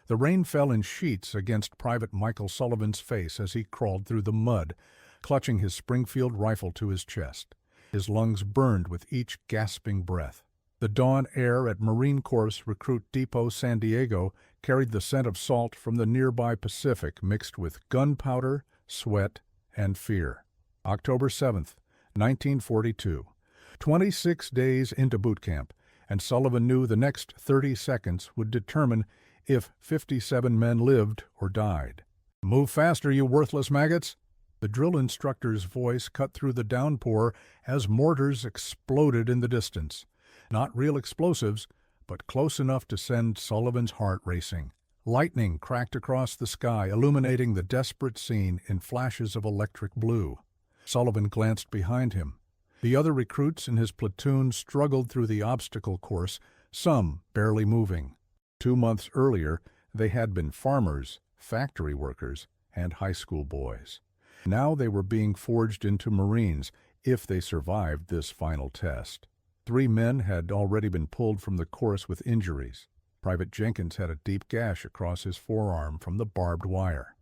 The rain fell in sheets against Private Michael Sullivan's face as he crawled through the mud, clutching his Springfield rifle to his chest. His lungs burned with each gasping breath. The dawn air at Marine Corps Recruit Depot San Diego carried the scent of salt from the nearby Pacific mixed with gunpowder, sweat, and fear. October 7th, 1942. 26 days into boot camp, and Sullivan knew the next 30 seconds would determine if 57 men lived or died. "Move faster, you worthless maggots!" The drill instructor's voice cut through the downpour as mortars exploded in the distance. Not real explosives, but close enough to send Sullivan's heart racing. Lightning cracked across the sky, illuminating the desperate scene in flashes of electric blue. Sullivan glanced behind him. The other recruits in his platoon struggled through the obstacle course, some barely moving. 2 months earlier, they had been farmers, factory workers, and high school boys. Now they were being forged into Marines if they survived this final test. 3 men had already been pulled from the course with injuries. Private Jenkins had a deep gash across his forearm from the barbed wire.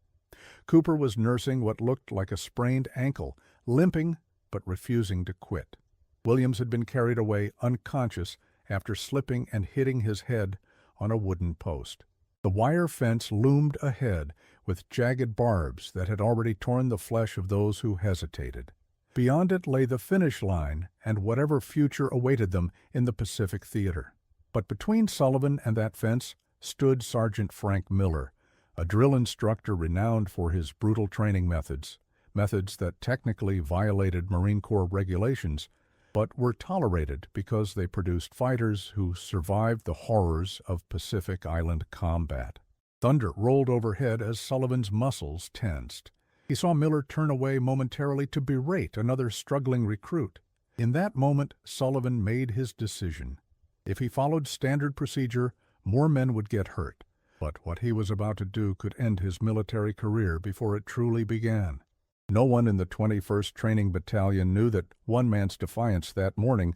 Cooper was nursing what looked like a sprained ankle, limping but refusing to quit. Williams had been carried away unconscious after slipping and hitting his head on a wooden post. The wire fence loomed ahead with jagged barbs that had already torn the flesh of those who hesitated. Beyond it lay the finish line and whatever future awaited them in the Pacific Theater. But between Sullivan and that fence stood Sergeant Frank Miller, a drill instructor renowned for his brutal training methods that technically violated Marine Corps regulations, but were tolerated because they produced fighters who survived the horrors of Pacific Island combat. Thunder rolled overhead as Sullivan's muscles tensed. He saw Miller turn away momentarily to berate another struggling recruit. In that moment, Sullivan made his decision. If he followed standard procedure, more men would get hurt. But what he was about to do could end his military career before it truly began. No one in the 21st Training Battalion knew that one man's defiance that morning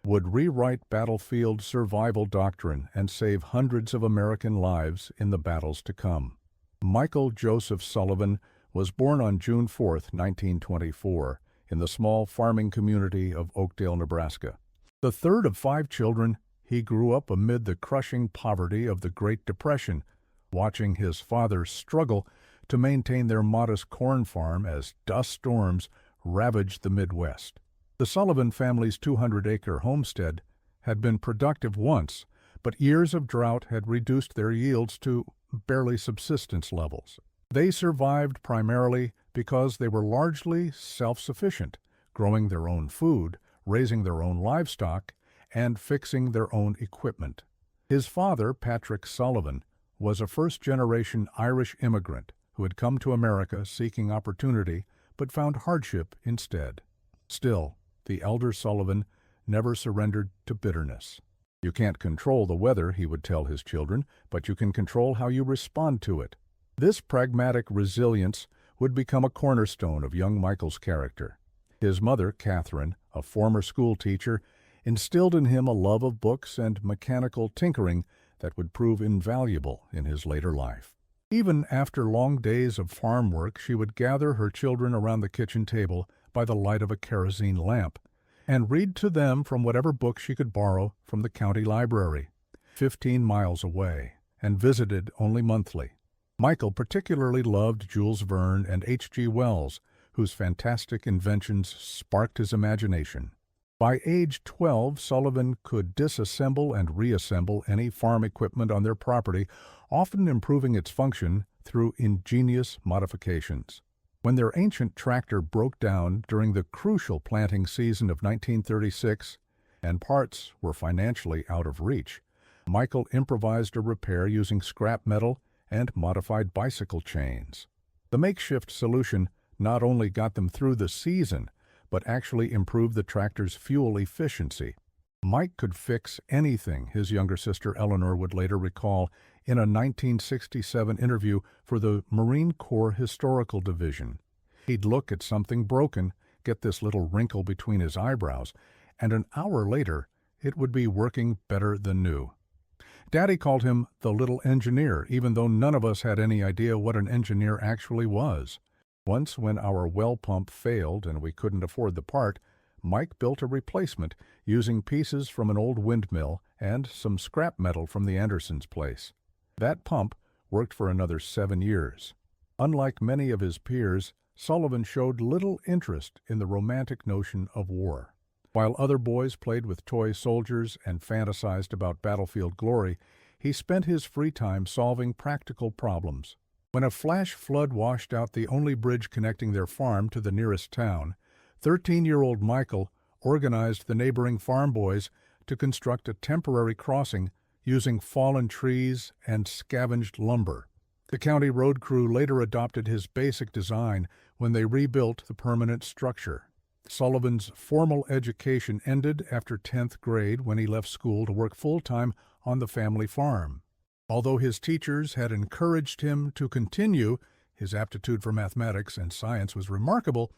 would rewrite battlefield survival doctrine and save hundreds of American lives in the battles to come. Michael Joseph Sullivan was born on June 4, 1924, in the small farming community of Oakdale, Nebraska. The third of 5 children, he grew up amid the crushing poverty of the Great Depression, watching his father struggle to maintain their modest corn farm as dust storms ravaged the Midwest. The Sullivan family's 200-acre homestead had been productive once, but years of drought had reduced their yields to barely subsistence levels. They survived primarily because they were largely self-sufficient, growing their own food, raising their own livestock, and fixing their own equipment. His father, Patrick Sullivan, was a first-generation Irish immigrant who had come to America seeking opportunity but found hardship instead. Still, the elder Sullivan never surrendered to bitterness. "You can't control the weather," he would tell his children, "but you can control how you respond to it." This pragmatic resilience would become a cornerstone of young Michael's character. His mother, Catherine, a former school teacher, instilled in him a love of books and mechanical tinkering that would prove invaluable in his later life. Even after long days of farm work, she would gather her children around the kitchen table by the light of a kerosene lamp and read to them from whatever book she could borrow from the county library, 15 miles away, and visited only monthly. Michael particularly loved Jules Verne and H.G. Wells, whose fantastic inventions sparked his imagination. By age 12, Sullivan could disassemble and reassemble any farm equipment on their property, often improving its function through ingenious modifications. When their ancient tractor broke down during the crucial planting season of 1936, and parts were financially out of reach, Michael improvised a repair using scrap metal and modified bicycle chains. The makeshift solution not only got them through the season, but actually improved the tractor's fuel efficiency. Mike could fix anything, his younger sister Eleanor would later recall in a 1967 interview for the Marine Corps Historical Division. He'd look at something broken, get this little wrinkle between his eyebrows, and an hour later it would be working better than new. Daddy called him the little engineer, even though none of us had any idea what an engineer actually was. Once, when our well pump failed and we couldn't afford the part, Mike built a replacement using pieces from an old windmill and some scrap metal from the Andersons' place. That pump worked for another 7 years. Unlike many of his peers, Sullivan showed little interest in the romantic notion of war. While other boys played with toy soldiers and fantasized about battlefield glory, he spent his free time solving practical problems. When a flash flood washed out the only bridge connecting their farm to the nearest town, 13-year-old Michael organized the neighboring farm boys to construct a temporary crossing using fallen trees and scavenged lumber. The county road crew later adopted his basic design when they rebuilt the permanent structure. Sullivan's formal education ended after 10th grade when he left school to work full-time on the family farm. Although his teachers had encouraged him to continue, his aptitude for mathematics and science was remarkable,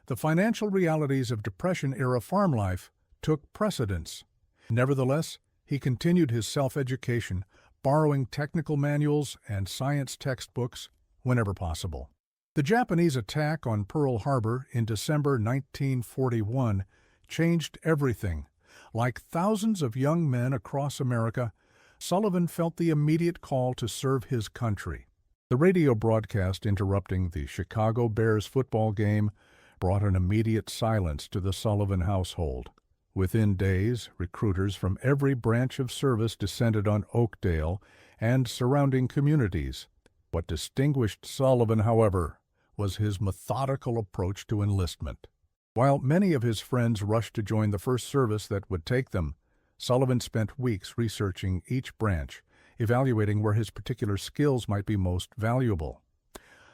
the financial realities of Depression-era farm life took precedence. Nevertheless, he continued his self-education, borrowing technical manuals and science textbooks whenever possible. The Japanese attack on Pearl Harbor in December 1941 changed everything. Like thousands of young men across America, Sullivan felt the immediate call to serve his country. The radio broadcast interrupting the Chicago Bears football game brought an immediate silence to the Sullivan household. Within days, recruiters from every branch of service descended on Oakdale and surrounding communities. What distinguished Sullivan, however, was his methodical approach to enlistment. While many of his friends rushed to join the first service that would take them, Sullivan spent weeks researching each branch, evaluating where his particular skills might be most valuable.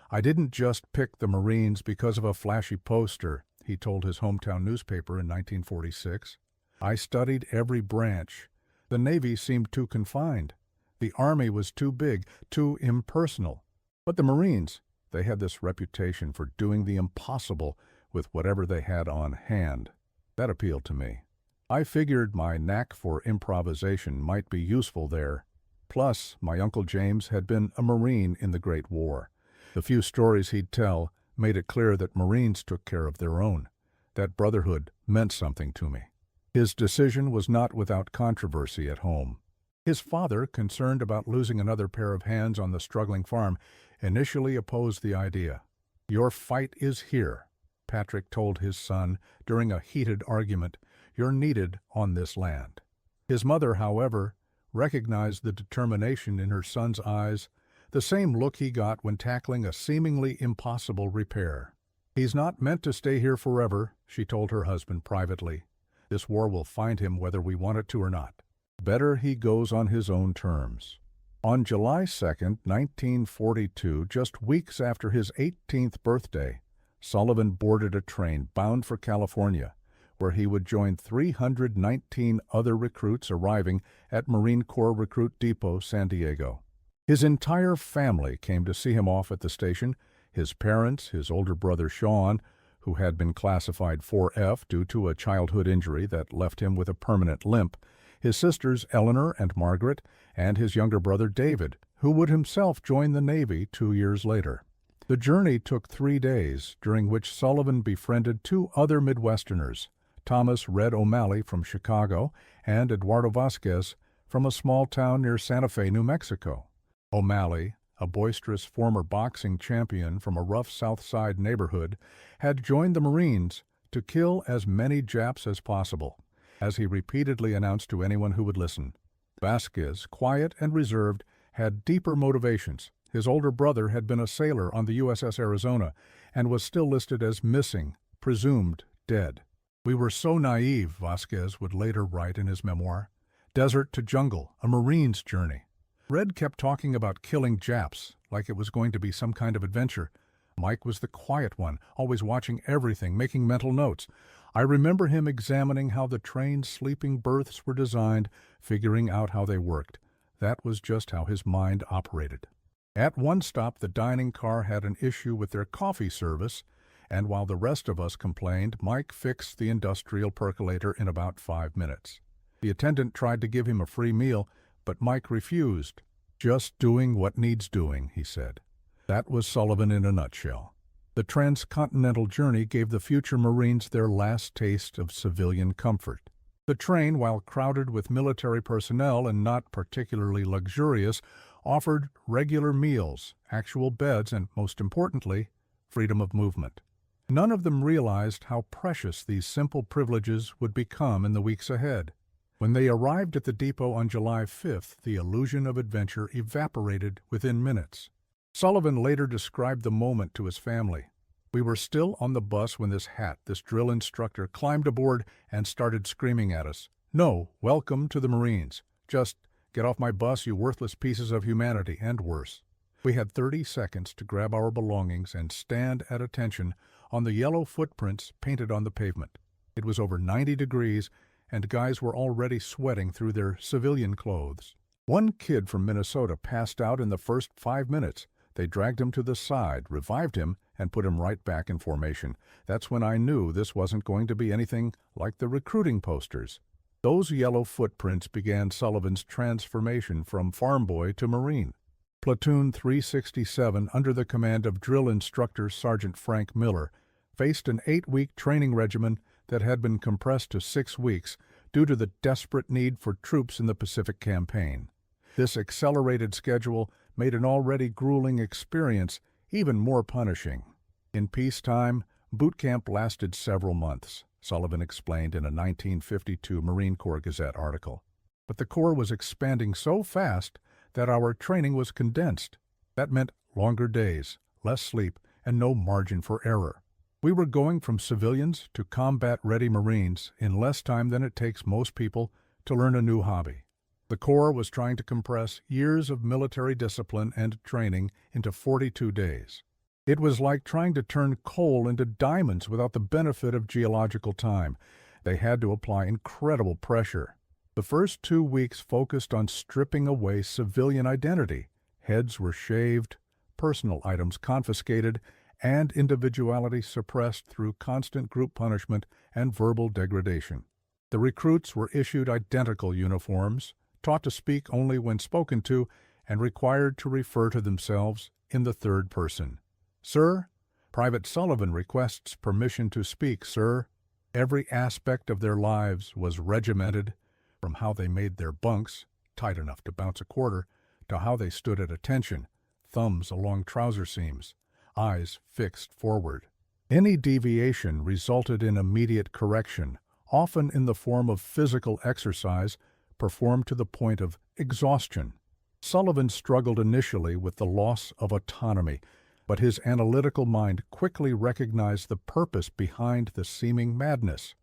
"I didn't just pick the Marines because of a flashy poster," he told his hometown newspaper in 1946. "I studied every branch. The Navy seemed too confined. The Army was too big, too impersonal. But the Marines, they had this reputation for doing the impossible with whatever they had on hand. That appealed to me. I figured my knack for improvisation might be useful there. Plus, my Uncle James had been a Marine in the Great War. The few stories he'd tell made it clear that Marines took care of their own. That brotherhood meant something to me." His decision was not without controversy at home. His father, concerned about losing another pair of hands on the struggling farm, initially opposed the idea. "Your fight is here," Patrick told his son during a heated argument. "You're needed on this land." His mother, however, recognized the determination in her son's eyes, the same look he got when tackling a seemingly impossible repair. "He's not meant to stay here forever," she told her husband privately. "This war will find him whether we want it to or not. Better he goes on his own terms." On July 2, 1942, just weeks after his 18th birthday, Sullivan boarded a train bound for California, where he would join 319 other recruits arriving at Marine Corps Recruit Depot, San Diego. His entire family came to see him off at the station. His parents, his older brother Sean, who had been classified 4F due to a childhood injury that left him with a permanent limp, his sisters Eleanor and Margaret, and his younger brother David, who would himself join the Navy 2 years later. The journey took 3 days, during which Sullivan befriended 2 other Midwesterners, Thomas Red O'Malley from Chicago and Eduardo Vasquez from a small town near Santa Fe, New Mexico. O'Malley, a boisterous former boxing champion from a rough South Side neighborhood, had joined the Marines to kill as many Japs as possible, as he repeatedly announced to anyone who would listen. Vasquez, quiet and reserved, had deeper motivations. His older brother had been a sailor on the USS Arizona and was still listed as missing, presumed dead. "We were so naive," Vasquez would later write in his memoir. "Desert to jungle, a Marine's journey. Red kept talking about killing Japs, like it was going to be some kind of adventure. Mike was the quiet one, always watching everything, making mental notes. I remember him examining how the train's sleeping berths were designed, figuring out how they worked. That was just how his mind operated." At one stop, the dining car had an issue with their coffee service, and while the rest of us complained, Mike fixed the industrial percolator in about 5 minutes. The attendant tried to give him a free meal, but Mike refused. "Just doing what needs doing," he said. That was Sullivan in a nutshell. The transcontinental journey gave the future Marines their last taste of civilian comfort. The train, while crowded with military personnel and not particularly luxurious, offered regular meals, actual beds, and, most importantly, freedom of movement. None of them realized how precious these simple privileges would become in the weeks ahead. When they arrived at the depot on July 5th, the illusion of adventure evaporated within minutes. Sullivan later described the moment to his family. "We were still on the bus when this drill instructor, climbed aboard and started screaming at us. 'No, welcome to the Marines. Just get off my bus, you worthless pieces of humanity,' and worse." We had 30 seconds to grab our belongings and stand at attention on the yellow footprints painted on the pavement. It was over 90 degrees, and guys were already sweating through their civilian clothes. One kid from Minnesota passed out in the first 5 minutes. They dragged him to the side, revived him, and put him right back in formation. That's when I knew this wasn't going to be anything like the recruiting posters. Those yellow footprints began Sullivan's transformation from farm boy to Marine. Platoon 367, under the command of drill instructor Sergeant Frank Miller, faced an 8-week training regimen that had been compressed to 6 weeks due to the desperate need for troops in the Pacific Campaign. This accelerated schedule made an already grueling experience even more punishing. In peacetime, boot camp lasted several months, Sullivan explained in a 1952 Marine Corps Gazette article. But the Corps was expanding so fast that our training was condensed. That meant longer days, less sleep, and no margin for error. We were going from civilians to combat-ready Marines in less time than it takes most people to learn a new hobby. The Corps was trying to compress years of military discipline and training into 42 days. It was like trying to turn coal into diamonds without the benefit of geological time. They had to apply incredible pressure. The first 2 weeks focused on stripping away civilian identity. Heads were shaved, personal items confiscated, and individuality suppressed through constant group punishment and verbal degradation. The recruits were issued identical uniforms, taught to speak only when spoken to, and required to refer to themselves in the third person. "Sir, Private Sullivan requests permission to speak, sir." Every aspect of their lives was regimented, from how they made their bunks, tight enough to bounce a quarter, to how they stood at attention, thumbs along trouser seams, eyes fixed forward. Any deviation resulted in immediate correction, often in the form of physical exercise performed to the point of exhaustion. Sullivan struggled initially with the loss of autonomy, but his analytical mind quickly recognized the purpose behind the seeming madness.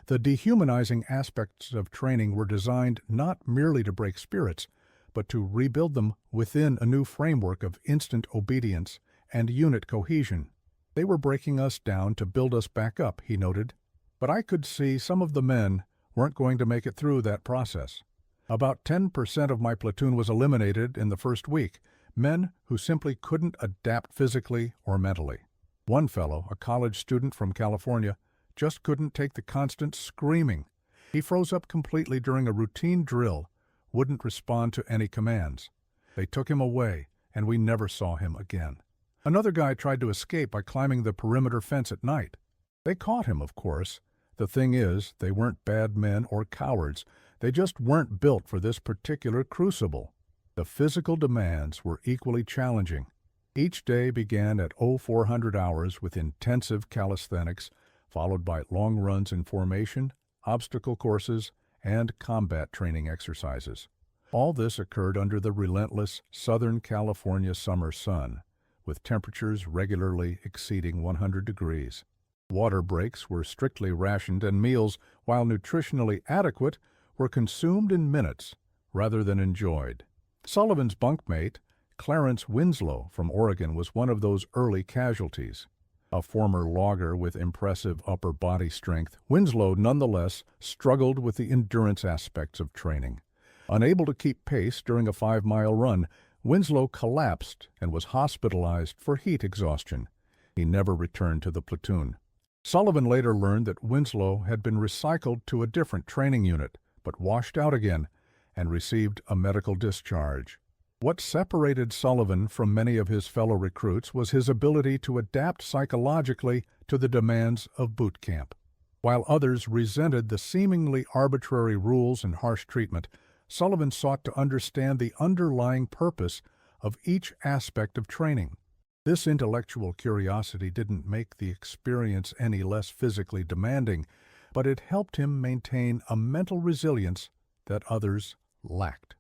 The dehumanizing aspects of training were designed not merely to break spirits, but to rebuild them within a new framework of instant obedience and unit cohesion. They were breaking us down to build us back up, he noted. But I could see some of the men weren't going to make it through that process. About 10% of my platoon was eliminated in the first week, men who simply couldn't adapt physically or mentally. One fellow, a college student from California, just couldn't take the constant screaming. He froze up completely during a routine drill, wouldn't respond to any commands. They took him away, and we never saw him again. Another guy tried to escape by climbing the perimeter fence at night. They caught him, of course. The thing is, they weren't bad men or cowards. They just weren't built for this particular crucible. The physical demands were equally challenging. Each day began at 0400 hours with intensive calisthenics, followed by long runs in formation, obstacle courses, and combat training exercises. All this occurred under the relentless Southern California summer sun, with temperatures regularly exceeding 100 degrees. Water breaks were strictly rationed, and meals, while nutritionally adequate, were consumed in minutes rather than enjoyed. Sullivan's bunkmate, Clarence Winslow from Oregon, was one of those early casualties. A former logger with impressive upper body strength, Winslow nonetheless struggled with the endurance aspects of training. Unable to keep pace during a 5-mile run, Winslow collapsed and was hospitalized for heat exhaustion. He never returned to the platoon. Sullivan later learned that Winslow had been recycled to a different training unit, but washed out again, and received a medical discharge. What separated Sullivan from many of his fellow recruits was his ability to adapt psychologically to the demands of boot camp. While others resented the seemingly arbitrary rules and harsh treatment, Sullivan sought to understand the underlying purpose of each aspect of training. This intellectual curiosity didn't make the experience any less physically demanding, but it helped him maintain a mental resilience that others lacked.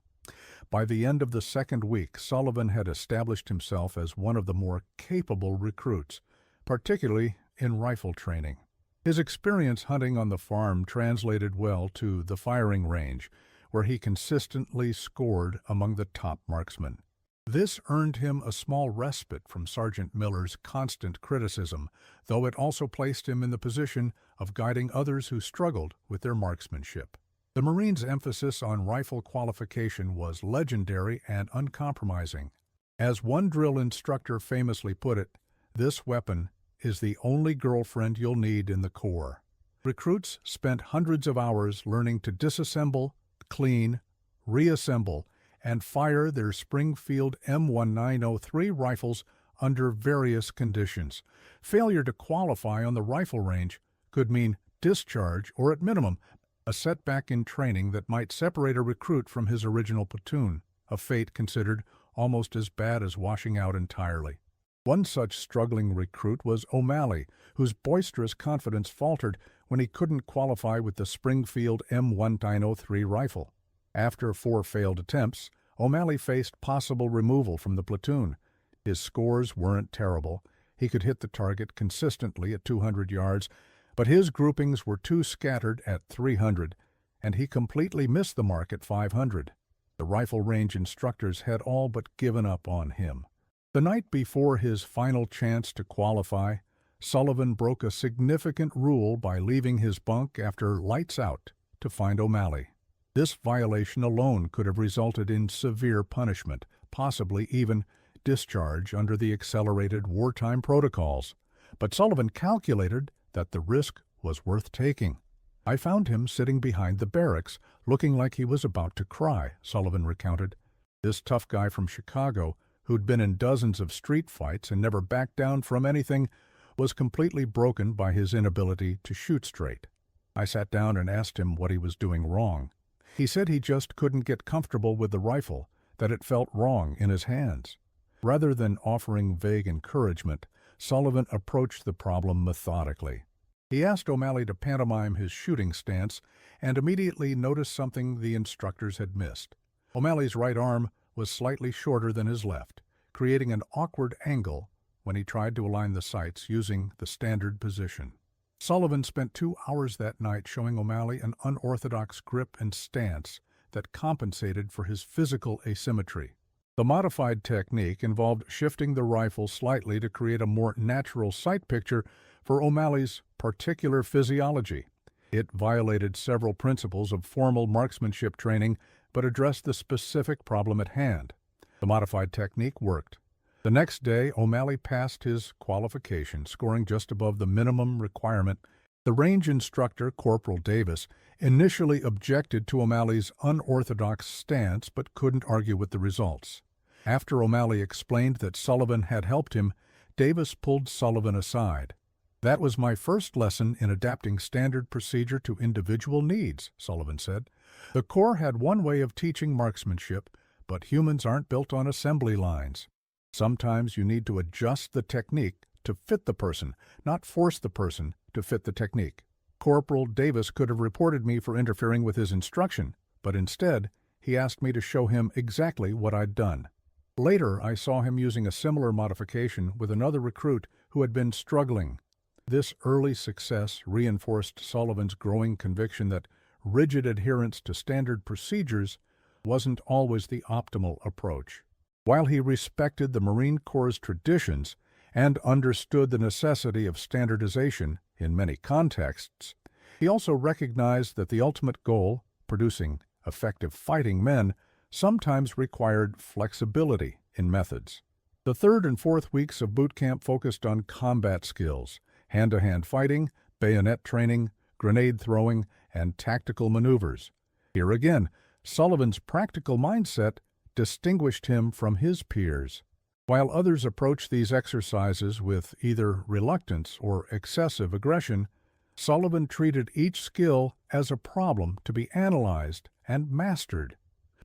By the end of the second week, Sullivan had established himself as one of the more capable recruits, particularly in rifle training. His experience hunting on the farm translated well to the firing range, where he consistently scored among the top marksmen. This earned him a small respite from Sergeant Miller's constant criticism, though it also placed him in the position of guiding others who struggled with their marksmanship. The Marines' emphasis on rifle qualification was legendary and uncompromising. As one drill instructor famously put it, "This weapon is the only girlfriend you'll need in the Corps." Recruits spent hundreds of hours learning to disassemble, clean, reassemble, and fire their Springfield M1903 rifles under various conditions. Failure to qualify on the rifle range could mean discharge or, at minimum, a setback in training that might separate a recruit from his original platoon, a fate considered almost as bad as washing out entirely. One such struggling recruit was O'Malley, whose boisterous confidence faltered when he couldn't qualify with the Springfield M1903 rifle. After 4 failed attempts, O'Malley faced possible removal from the platoon. His scores weren't terrible. He could hit the target consistently at 200 yards, but his groupings were too scattered at 300, and he completely missed the mark at 500. The rifle range instructors had all but given up on him. The night before his final chance to qualify, Sullivan broke a significant rule by leaving his bunk after lights out to find O'Malley. This violation alone could have resulted in severe punishment, possibly even discharge under the accelerated wartime protocols. But Sullivan calculated that the risk was worth taking. "I found him sitting behind the barracks, looking like he was about to cry," Sullivan recounted. This tough guy from Chicago, who'd been in dozens of street fights and never backed down from anything, was completely broken by his inability to shoot straight. I sat down and asked him what he was doing wrong. He said he just couldn't get comfortable with the rifle, that it felt wrong in his hands. Rather than offering vague encouragement, Sullivan approached the problem methodically. He asked O'Malley to pantomime his shooting stance and immediately noticed something the instructors had missed. O'Malley's right arm was slightly shorter than his left, creating an awkward angle when he tried to align the sights using the standard position. Sullivan spent 2 hours that night showing O'Malley an unorthodox grip and stance that compensated for his physical asymmetry. The modified technique involved shifting the rifle slightly to create a more natural sight picture for O'Malley's particular physiology. It violated several principles of formal marksmanship training, but addressed the specific problem at hand. The modified technique worked. The next day, O'Malley passed his qualification, scoring just above the minimum requirement. The range instructor, Corporal Davis, initially objected to O'Malley's unorthodox stance but couldn't argue with the results. After O'Malley explained that Sullivan had helped him, Davis pulled Sullivan aside. "That was my first lesson in adapting standard procedure to individual needs," Sullivan said. "The Corps had one way of teaching marksmanship, but humans aren't built on assembly lines. Sometimes you need to adjust the technique to fit the person, not force the person to fit the technique." Corporal Davis could have reported me for interfering with his instruction, but instead, he asked me to show him exactly what I'd done. Later, I saw him using a similar modification with another recruit who had been struggling. This early success reinforced Sullivan's growing conviction that rigid adherence to standard procedures wasn't always the optimal approach. While he respected the Marine Corps' traditions and understood the necessity of standardization in many contexts, he also recognized that the ultimate goal, producing effective fighting men, sometimes required flexibility in methods. The 3rd and 4th weeks of boot camp focused on combat skills, hand-to-hand fighting, bayonet training, grenade throwing, and tactical maneuvers. Here again, Sullivan's practical mindset distinguished him from his peers. While others approached these exercises with either reluctance or excessive aggression, Sullivan treated each skill as a problem to be analyzed and mastered.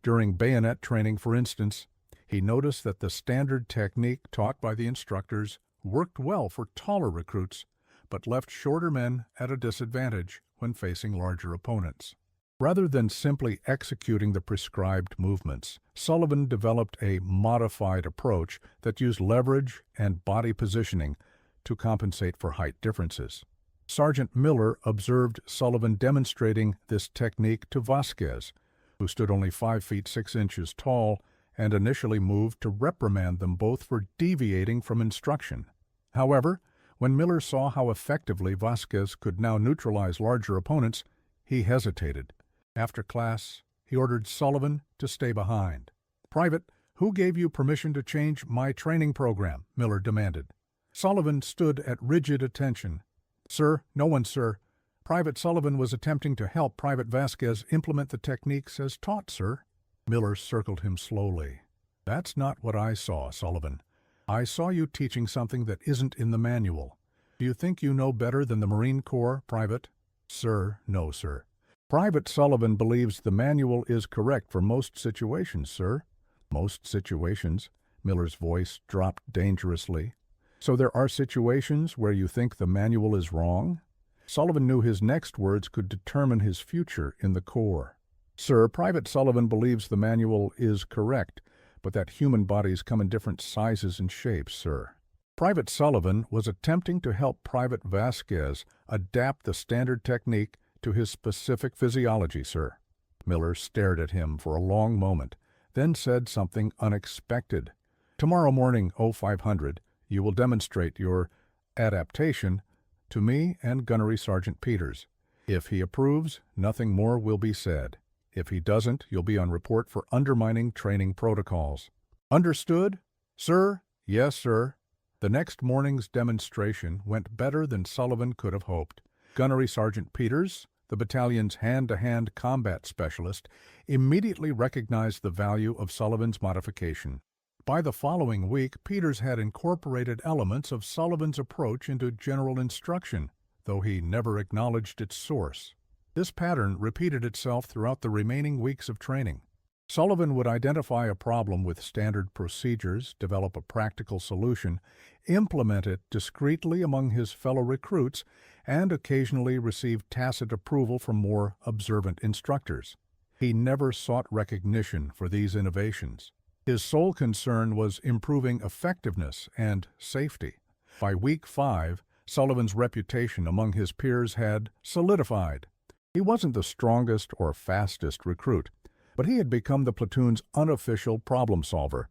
During bayonet training, for instance, he noticed that the standard technique taught by the instructors worked well for taller recruits, but left shorter men at a disadvantage when facing larger opponents. Rather than simply executing the prescribed movements, Sullivan developed a modified approach that used leverage and body positioning to compensate for height differences. Sergeant Miller observed Sullivan demonstrating this technique to Vasquez, who stood only 5 feet 6 inches tall, and initially moved to reprimand them both for deviating from instruction. However, when Miller saw how effectively Vasquez could now neutralize larger opponents, he hesitated. After class, he ordered Sullivan to stay behind. "Private, who gave you permission to change my training program?" Miller demanded. Sullivan stood at rigid attention. "Sir, no one, sir. Private Sullivan was attempting to help Private Vasquez implement the techniques as taught, sir." Miller circled him slowly. "That's not what I saw, Sullivan. I saw you teaching something that isn't in the manual. Do you think you know better than the Marine Corps, Private?" "Sir, no, sir." "Private Sullivan believes the manual is correct for most situations, sir." "Most situations?" Miller's voice dropped dangerously. "So there are situations where you think the manual is wrong?" Sullivan knew his next words could determine his future in the Corps. "Sir, Private Sullivan believes the manual is correct, but that human bodies come in different sizes and shapes, sir." Private Sullivan was attempting to help Private Vasquez adapt the standard technique to his specific physiology, sir. Miller stared at him for a long moment, then said something unexpected. "Tomorrow morning, 0500, you will demonstrate your adaptation to me and Gunnery Sergeant Peters. If he approves, nothing more will be said. If he doesn't, you'll be on report for undermining training protocols." "Understood, sir?" "Yes, sir." The next morning's demonstration went better than Sullivan could have hoped. Gunnery Sergeant Peters, the battalion's hand-to-hand combat specialist, immediately recognized the value of Sullivan's modification. By the following week, Peters had incorporated elements of Sullivan's approach into general instruction, though he never acknowledged its source. This pattern repeated itself throughout the remaining weeks of training. Sullivan would identify a problem with standard procedures, develop a practical solution, implement it discreetly among his fellow recruits, and occasionally receive tacit approval from more observant instructors. He never sought recognition for these innovations. His sole concern was improving effectiveness and safety. By week 5, Sullivan's reputation among his peers had solidified. He wasn't the strongest or fastest recruit, but he had become the platoon's unofficial problem solver.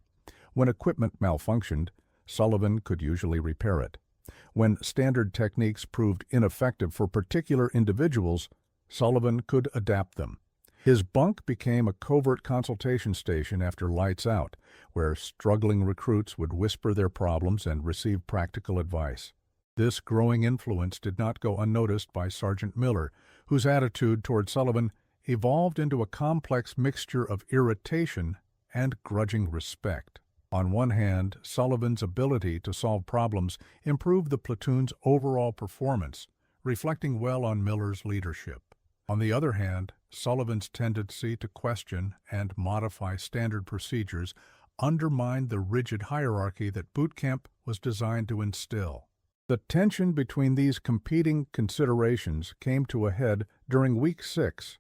When equipment malfunctioned, Sullivan could usually repair it. When standard techniques proved ineffective for particular individuals, Sullivan could adapt them. His bunk became a covert consultation station after lights out, where struggling recruits would whisper their problems and receive practical advice. This growing influence did not go unnoticed by Sergeant Miller, whose attitude toward Sullivan evolved into a complex mixture of irritation and grudging respect. On one hand, Sullivan's ability to solve problems improved the platoon's overall performance, reflecting well on Miller's leadership. On the other hand, Sullivan's tendency to question and modify standard procedures undermined the rigid hierarchy that boot camp was designed to instill. The tension between these competing considerations came to a head during Week 6,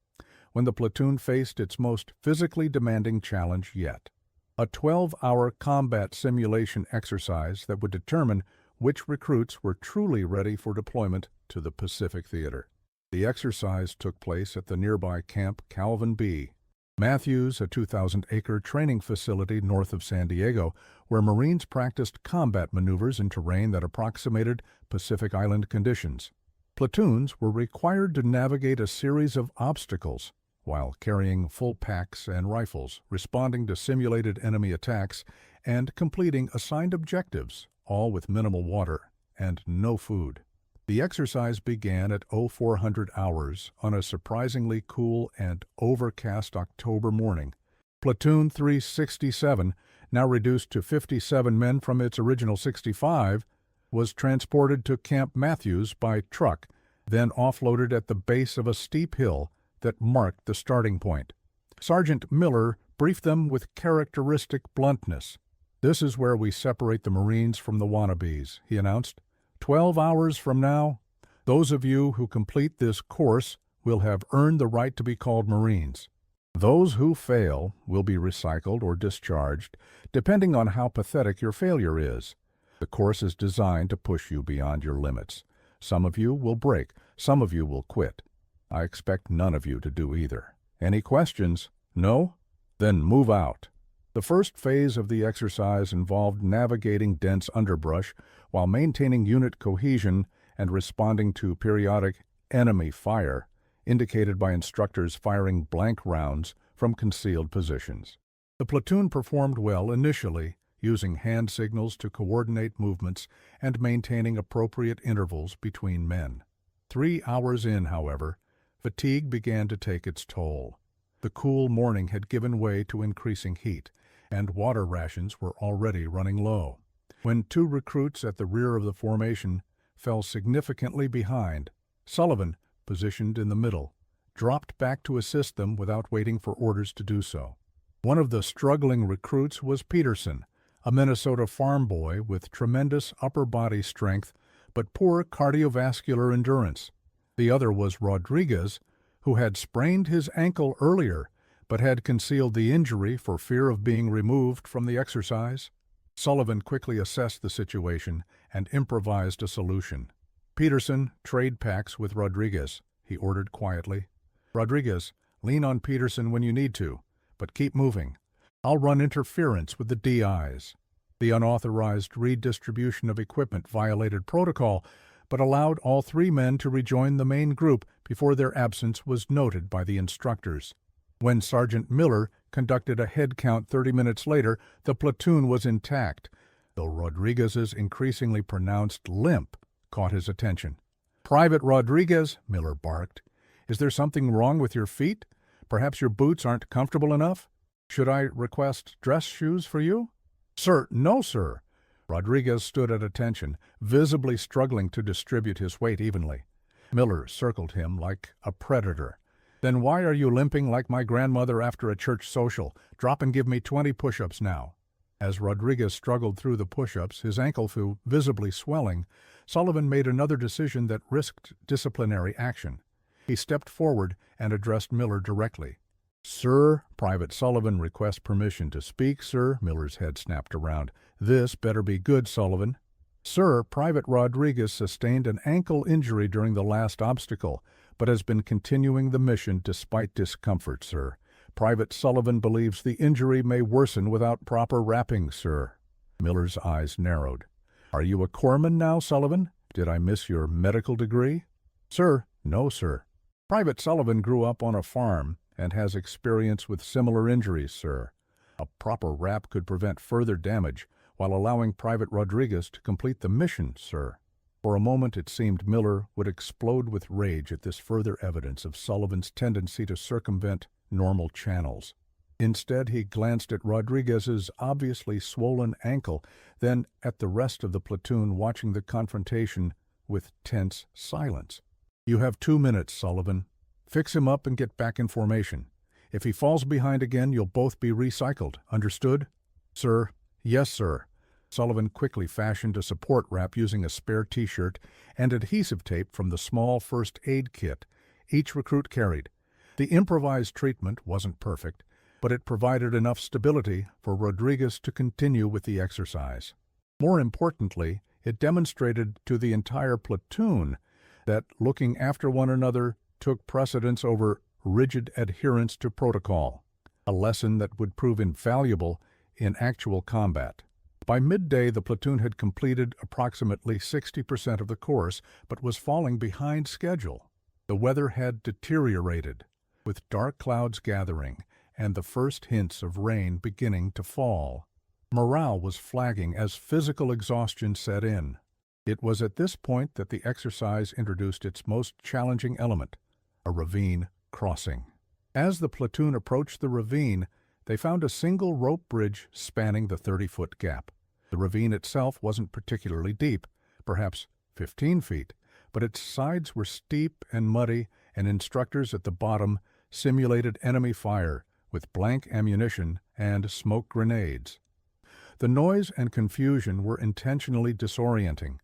when the platoon faced its most physically demanding challenge yet. A 12-hour combat simulation exercise that would determine which recruits were truly ready for deployment to the Pacific Theater. The exercise took place at the nearby Camp Calvin B. Matthews, a 2,000-acre training facility north of San Diego, where Marines practiced combat maneuvers in terrain that approximated Pacific Island conditions. Platoons were required to navigate a series of obstacles while carrying full packs and rifles, responding to simulated enemy attacks, and completing assigned objectives, all with minimal water and no food. The exercise began at 0400 hours on a surprisingly cool and overcast October morning. Platoon 367, now reduced to 57 men from its original 65, was transported to Camp Matthews by truck, then offloaded at the base of a steep hill that marked the starting point. Sergeant Miller briefed them with characteristic bluntness. "This is where we separate the Marines from the wannabes," he announced. 12 hours from now, those of you who complete this course will have earned the right to be called Marines. Those who fail will be recycled or discharged, depending on how pathetic your failure is. The course is designed to push you beyond your limits. Some of you will break, some of you will quit. I expect none of you to do either. Any questions? No? Then move out. The first phase of the exercise involved navigating dense underbrush while maintaining unit cohesion and responding to periodic enemy fire, indicated by instructors firing blank rounds from concealed positions. The platoon performed well initially, using hand signals to coordinate movements and maintaining appropriate intervals between men. 3 hours in, however, fatigue began to take its toll. The cool morning had given way to increasing heat, and water rations were already running low. When 2 recruits at the rear of the formation fell significantly behind, Sullivan, positioned in the middle, dropped back to assist them without waiting for orders to do so. One of the struggling recruits was Peterson, a Minnesota farm boy with tremendous upper body strength but poor cardiovascular endurance. The other was Rodriguez, who had sprained his ankle earlier but had concealed the injury for fear of being removed from the exercise. Sullivan quickly assessed the situation and improvised a solution. "Peterson, trade packs with Rodriguez," he ordered quietly. "Rodriguez, lean on Peterson when you need to, but keep moving. I'll run interference with the DIs." The unauthorized redistribution of equipment violated protocol, but allowed all 3 men to rejoin the main group before their absence was noted by the instructors. When Sergeant Miller conducted a head count 30 minutes later, the platoon was intact, though Rodriguez's increasingly pronounced limp caught his attention. "Private Rodriguez," Miller barked, "is there something wrong with your feet? Perhaps your boots aren't comfortable enough? Should I request dress shoes for you?" "Sir, no, sir." Rodriguez stood at attention, visibly struggling to distribute his weight evenly. Miller circled him like a predator. "Then why are you limping like my grandmother after a church social? Drop and give me 20 push-ups now." As Rodriguez struggled through the push-ups, his ankle visibly swelling, Sullivan made another decision that risked disciplinary action. He stepped forward and addressed Miller directly. "Sir, Private Sullivan requests permission to speak, sir." Miller's head snapped around. "This better be good, Sullivan." "Sir, Private Rodriguez sustained an ankle injury during the last obstacle, but has been continuing the mission despite discomfort, sir. Private Sullivan believes the injury may worsen without proper wrapping, sir." Miller's eyes narrowed. "Are you a corpsman now, Sullivan? Did I miss your medical degree?" "Sir, no, sir." "Private Sullivan grew up on a farm and has experience with similar injuries, sir. A proper wrap could prevent further damage while allowing Private Rodriguez to complete the mission, sir." For a moment it seemed Miller would explode with rage at this further evidence of Sullivan's tendency to circumvent normal channels. Instead, he glanced at Rodriguez's obviously swollen ankle, then at the rest of the platoon watching the confrontation with tense silence. "You have 2 minutes, Sullivan. Fix him up and get back in formation. If he falls behind again, you'll both be recycled. Understood?" "Sir." "Yes, sir." Sullivan quickly fashioned a support wrap using a spare T-shirt and adhesive tape from the small first aid kit each recruit carried. The improvised treatment wasn't perfect, but it provided enough stability for Rodriguez to continue with the exercise. More importantly, it demonstrated to the entire platoon that looking after one another took precedence over rigid adherence to protocol, a lesson that would prove invaluable in actual combat. By midday, the platoon had completed approximately 60% of the course, but was falling behind schedule. The weather had deteriorated, with dark clouds gathering and the first hints of rain beginning to fall. Morale was flagging as physical exhaustion set in. It was at this point that the exercise introduced its most challenging element, a ravine crossing. As the platoon approached the ravine, they found a single rope bridge spanning the 30-foot gap. The ravine itself wasn't particularly deep, perhaps 15 feet, but its sides were steep and muddy, and instructors at the bottom simulated enemy fire with blank ammunition and smoke grenades. The noise and confusion were intentionally disorienting.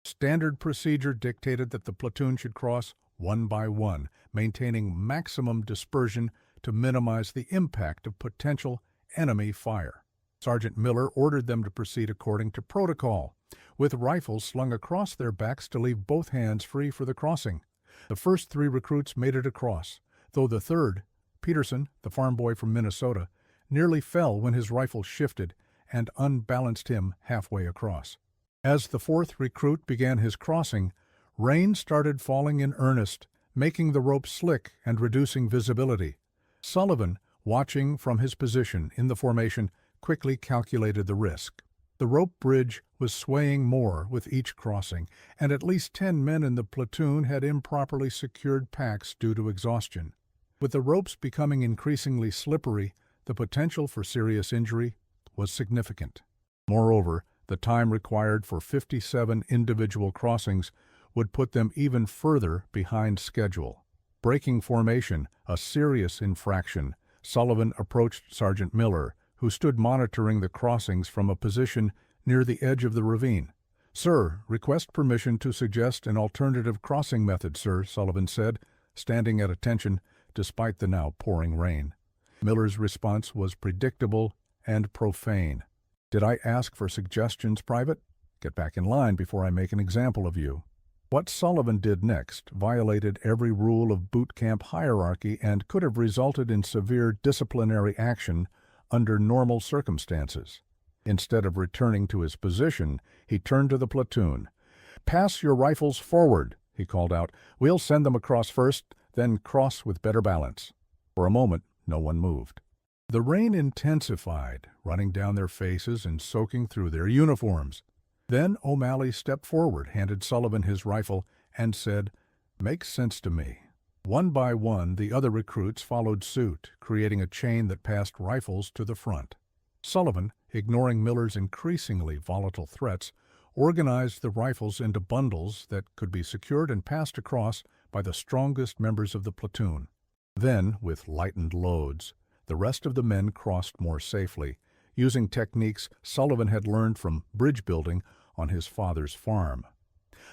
Standard procedure dictated that the platoon should cross one by one, maintaining maximum dispersion to minimize the impact of potential enemy fire. Sergeant Miller ordered them to proceed according to protocol, with rifles slung across their backs to leave both hands free for the crossing. The first 3 recruits made it across, though the third, Peterson, the farm boy from Minnesota, nearly fell when his rifle shifted and unbalanced him halfway across. As the 4th recruit began his crossing, rain started falling in earnest, making the rope slick and reducing visibility. Sullivan, watching from his position in the formation, quickly calculated the risk. The rope bridge was swaying more with each crossing, and at least 10 men in the platoon had improperly secured packs due to exhaustion. With the ropes becoming increasingly slippery, the potential for serious injury was significant. Moreover, the time required for 57 individual crossings would put them even further behind schedule. Breaking formation, a serious infraction, Sullivan approached Sergeant Miller, who stood monitoring the crossings from a position near the edge of the ravine. "Sir, request permission to suggest an alternative crossing method, sir," Sullivan said, standing at attention despite the now pouring rain. Miller's response was predictable and profane. "Did I ask for suggestions, Private? Get back in line before I make an example of you." What Sullivan did next violated every rule of boot camp hierarchy and could have resulted in severe disciplinary action under normal circumstances. Instead of returning to his position, he turned to the platoon. "Pass your rifles forward," he called out. "We'll send them across first, then cross with better balance." For a moment, no one moved. The rain intensified, running down their faces and soaking through their uniforms. Then O'Malley stepped forward, handed Sullivan his rifle, and said, "Makes sense to me." One by one, the other recruits followed suit, creating a chain that passed rifles to the front. Sullivan, ignoring Miller's increasingly volatile threats, organized the rifles into bundles that could be secured and passed across by the strongest members of the platoon. Then, with lightened loads, the rest of the men crossed more safely, using techniques Sullivan had learned from bridge building on his father's farm.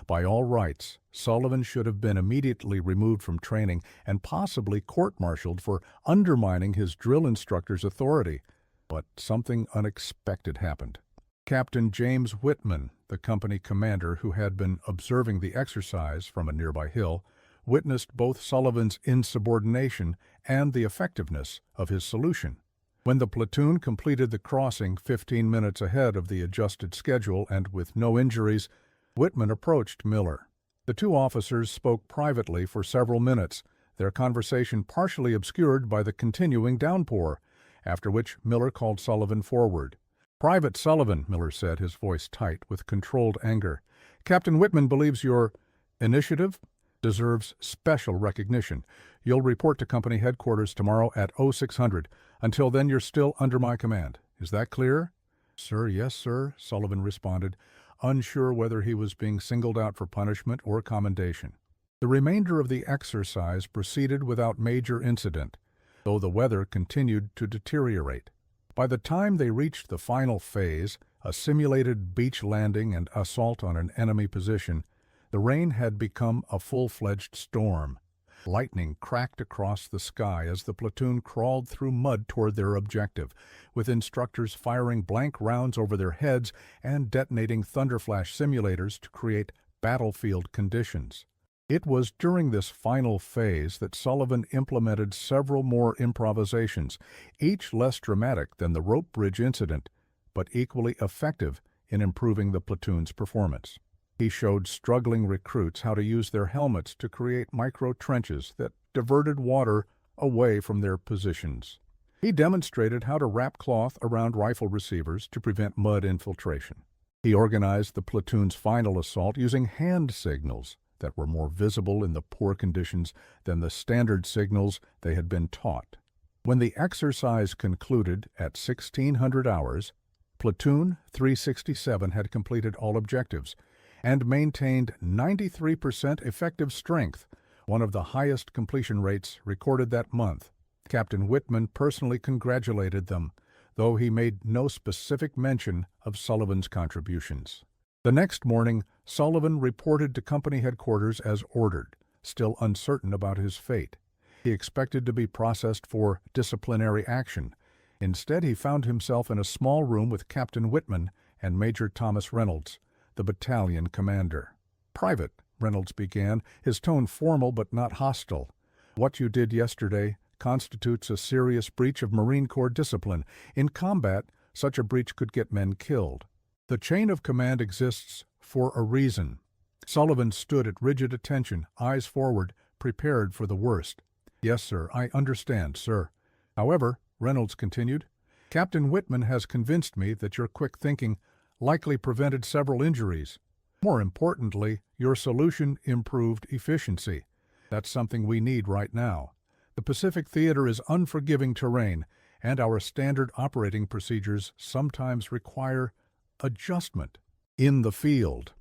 By all rights, Sullivan should have been immediately removed from training and possibly court-martialed for undermining his drill instructor's authority. But something unexpected happened. Captain James Whitman, the company commander who had been observing the exercise from a nearby hill, witnessed both Sullivan's insubordination and the effectiveness of his solution. When the platoon completed the crossing 15 minutes ahead of the adjusted schedule and with no injuries, Whitman approached Miller. The 2 officers spoke privately for several minutes, their conversation partially obscured by the continuing downpour, after which Miller called Sullivan forward. "Private Sullivan," Miller said, his voice tight with controlled anger, "Captain Whitman believes your initiative deserves special recognition. You'll report to company headquarters tomorrow at 0600. Until then, you're still under my command. Is that clear?" "Sir, yes, sir," Sullivan responded, unsure whether he was being singled out for punishment or commendation. The remainder of the exercise proceeded without major incident, though the weather continued to deteriorate. By the time they reached the final phase, a simulated beach landing and assault on an enemy position, the rain had become a full-fledged storm. Lightning cracked across the sky as the platoon crawled through mud toward their objective, with instructors firing blank rounds over their heads and detonating thunderflash simulators to create battlefield conditions. It was during this final phase that Sullivan implemented several more improvisations, each less dramatic than the rope bridge incident, but equally effective in improving the platoon's performance. He showed struggling recruits how to use their helmets to create micro-trenches that diverted water away from their positions. He demonstrated how to wrap cloth around rifle receivers to prevent mud infiltration. He organized the platoon's final assault using hand signals that were more visible in the poor conditions than the standard signals they had been taught. When the exercise concluded at 1600 hours, Platoon 367 had completed all objectives and maintained 93% effective strength, one of the highest completion rates recorded that month. Captain Whitman personally congratulated them, though he made no specific mention of Sullivan's contributions. The next morning, Sullivan reported to company headquarters as ordered, still uncertain about his fate. He expected to be processed for disciplinary action. Instead, he found himself in a small room with Captain Whitman and Major Thomas Reynolds, the battalion commander. "Private," Reynolds began, his tone formal but not hostile. "What you did yesterday constitutes a serious breach of Marine Corps discipline. In combat, such a breach could get men killed. The chain of command exists for a reason." Sullivan stood at rigid attention, eyes forward, prepared for the worst. "Yes, sir, I understand, sir. However," Reynolds continued, "Captain Whitman has convinced me that your quick thinking likely prevented several injuries. More importantly, your solution improved efficiency. That's something we need right now. The Pacific Theater is unforgiving terrain, and our standard operating procedures sometimes require adjustment in the field."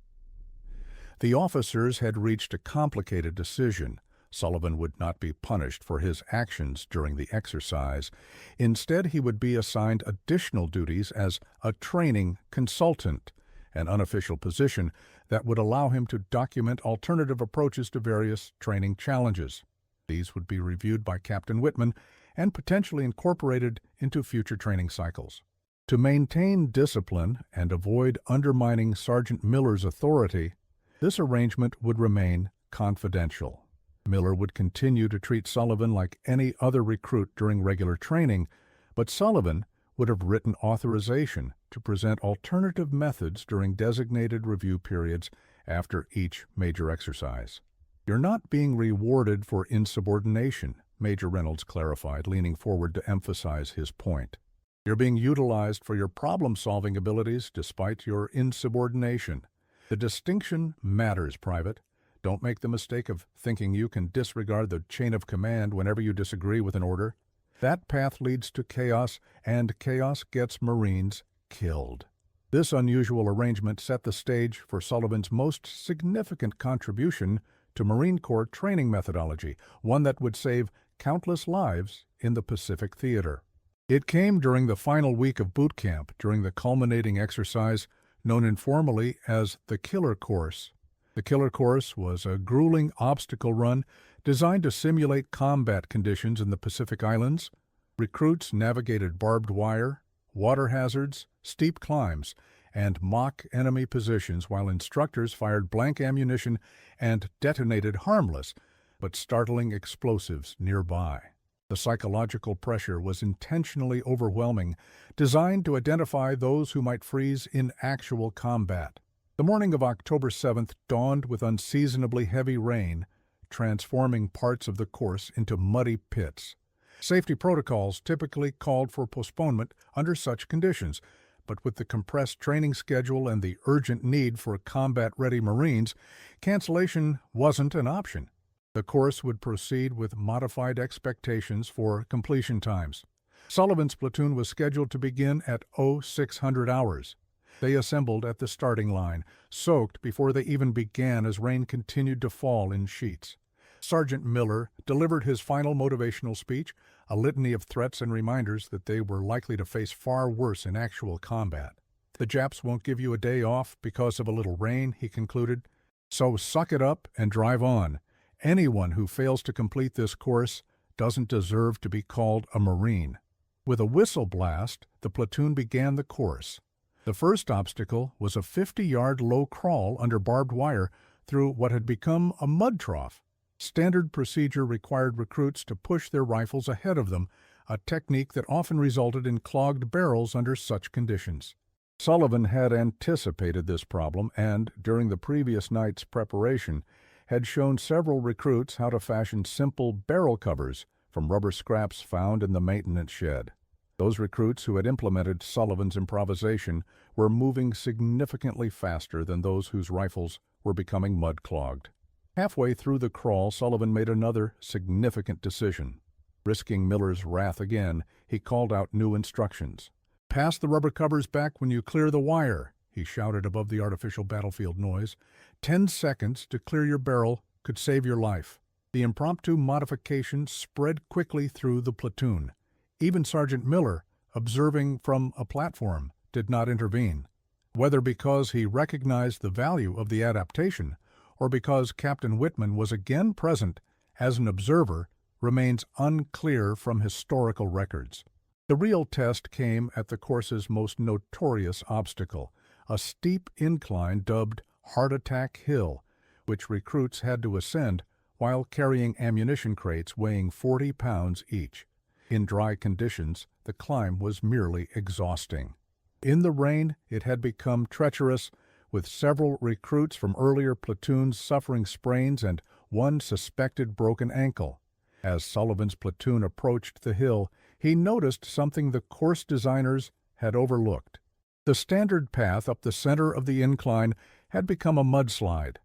The officers had reached a complicated decision. Sullivan would not be punished for his actions during the exercise. Instead, he would be assigned additional duties as a training consultant, an unofficial position that would allow him to document alternative approaches to various training challenges. These would be reviewed by Captain Whitman and potentially incorporated into future training cycles. To maintain discipline and avoid undermining Sergeant Miller's authority, this arrangement would remain confidential. Miller would continue to treat Sullivan like any other recruit during regular training, but Sullivan would have written authorization to present alternative methods during designated review periods after each major exercise. "You're not being rewarded for insubordination," Major Reynolds clarified, leaning forward to emphasize his point. "You're being utilized for your problem-solving abilities despite your insubordination. The distinction matters, Private. Don't make the mistake of thinking you can disregard the chain of command whenever you disagree with an order. That path leads to chaos, and chaos gets Marines killed." This unusual arrangement set the stage for Sullivan's most significant contribution to Marine Corps training methodology, one that would save countless lives in the Pacific Theater. It came during the final week of boot camp, during the culminating exercise known informally as the Killer Course. The Killer Course was a grueling obstacle run designed to simulate combat conditions in the Pacific Islands. Recruits navigated barbed wire, water hazards, steep climbs, and mock enemy positions while instructors fired blank ammunition and detonated harmless but startling explosives nearby. The psychological pressure was intentionally overwhelming, designed to identify those who might freeze in actual combat. The morning of October 7th dawned with unseasonably heavy rain, transforming parts of the course into muddy pits. Safety protocols typically called for postponement under such conditions, but with the compressed training schedule and the urgent need for combat-ready Marines, cancellation wasn't an option. The course would proceed with modified expectations for completion times. Sullivan's platoon was scheduled to begin at 0600 hours. They assembled at the starting line, soaked before they even began as rain continued to fall in sheets. Sergeant Miller delivered his final motivational speech, a litany of threats and reminders that they were likely to face far worse in actual combat. "The Japs won't give you a day off because of a little rain," he concluded. "So suck it up and drive on. Anyone who fails to complete this course doesn't deserve to be called a Marine." With a whistle blast, the platoon began the course. The first obstacle was a 50-yard low crawl under barbed wire through what had become a mud trough. Standard procedure required recruits to push their rifles ahead of them, a technique that often resulted in clogged barrels under such conditions. Sullivan had anticipated this problem and, during the previous night's preparation, had shown several recruits how to fashion simple barrel covers from rubber scraps found in the maintenance shed. Those recruits who had implemented Sullivan's improvisation were moving significantly faster than those whose rifles were becoming mud-clogged. Halfway through the crawl, Sullivan made another significant decision. Risking Miller's wrath again, he called out new instructions. "Pass the rubber covers back when you clear the wire," he shouted above the artificial battlefield noise. 10 seconds to clear your barrel could save your life." The impromptu modification spread quickly through the platoon. Even Sergeant Miller, observing from a platform, did not intervene. Whether because he recognized the value of the adaptation or because Captain Whitman was again present as an observer remains unclear from historical records. The real test came at the course's most notorious obstacle, a steep incline dubbed Heart Attack Hill, which recruits had to ascend while carrying ammunition crates weighing 40 pounds each. In dry conditions, the climb was merely exhausting. In the rain, it had become treacherous, with several recruits from earlier platoons suffering sprains and one suspected broken ankle. As Sullivan's platoon approached the hill, he noticed something the course designers had overlooked. The standard path up the center of the incline had become a mudslide,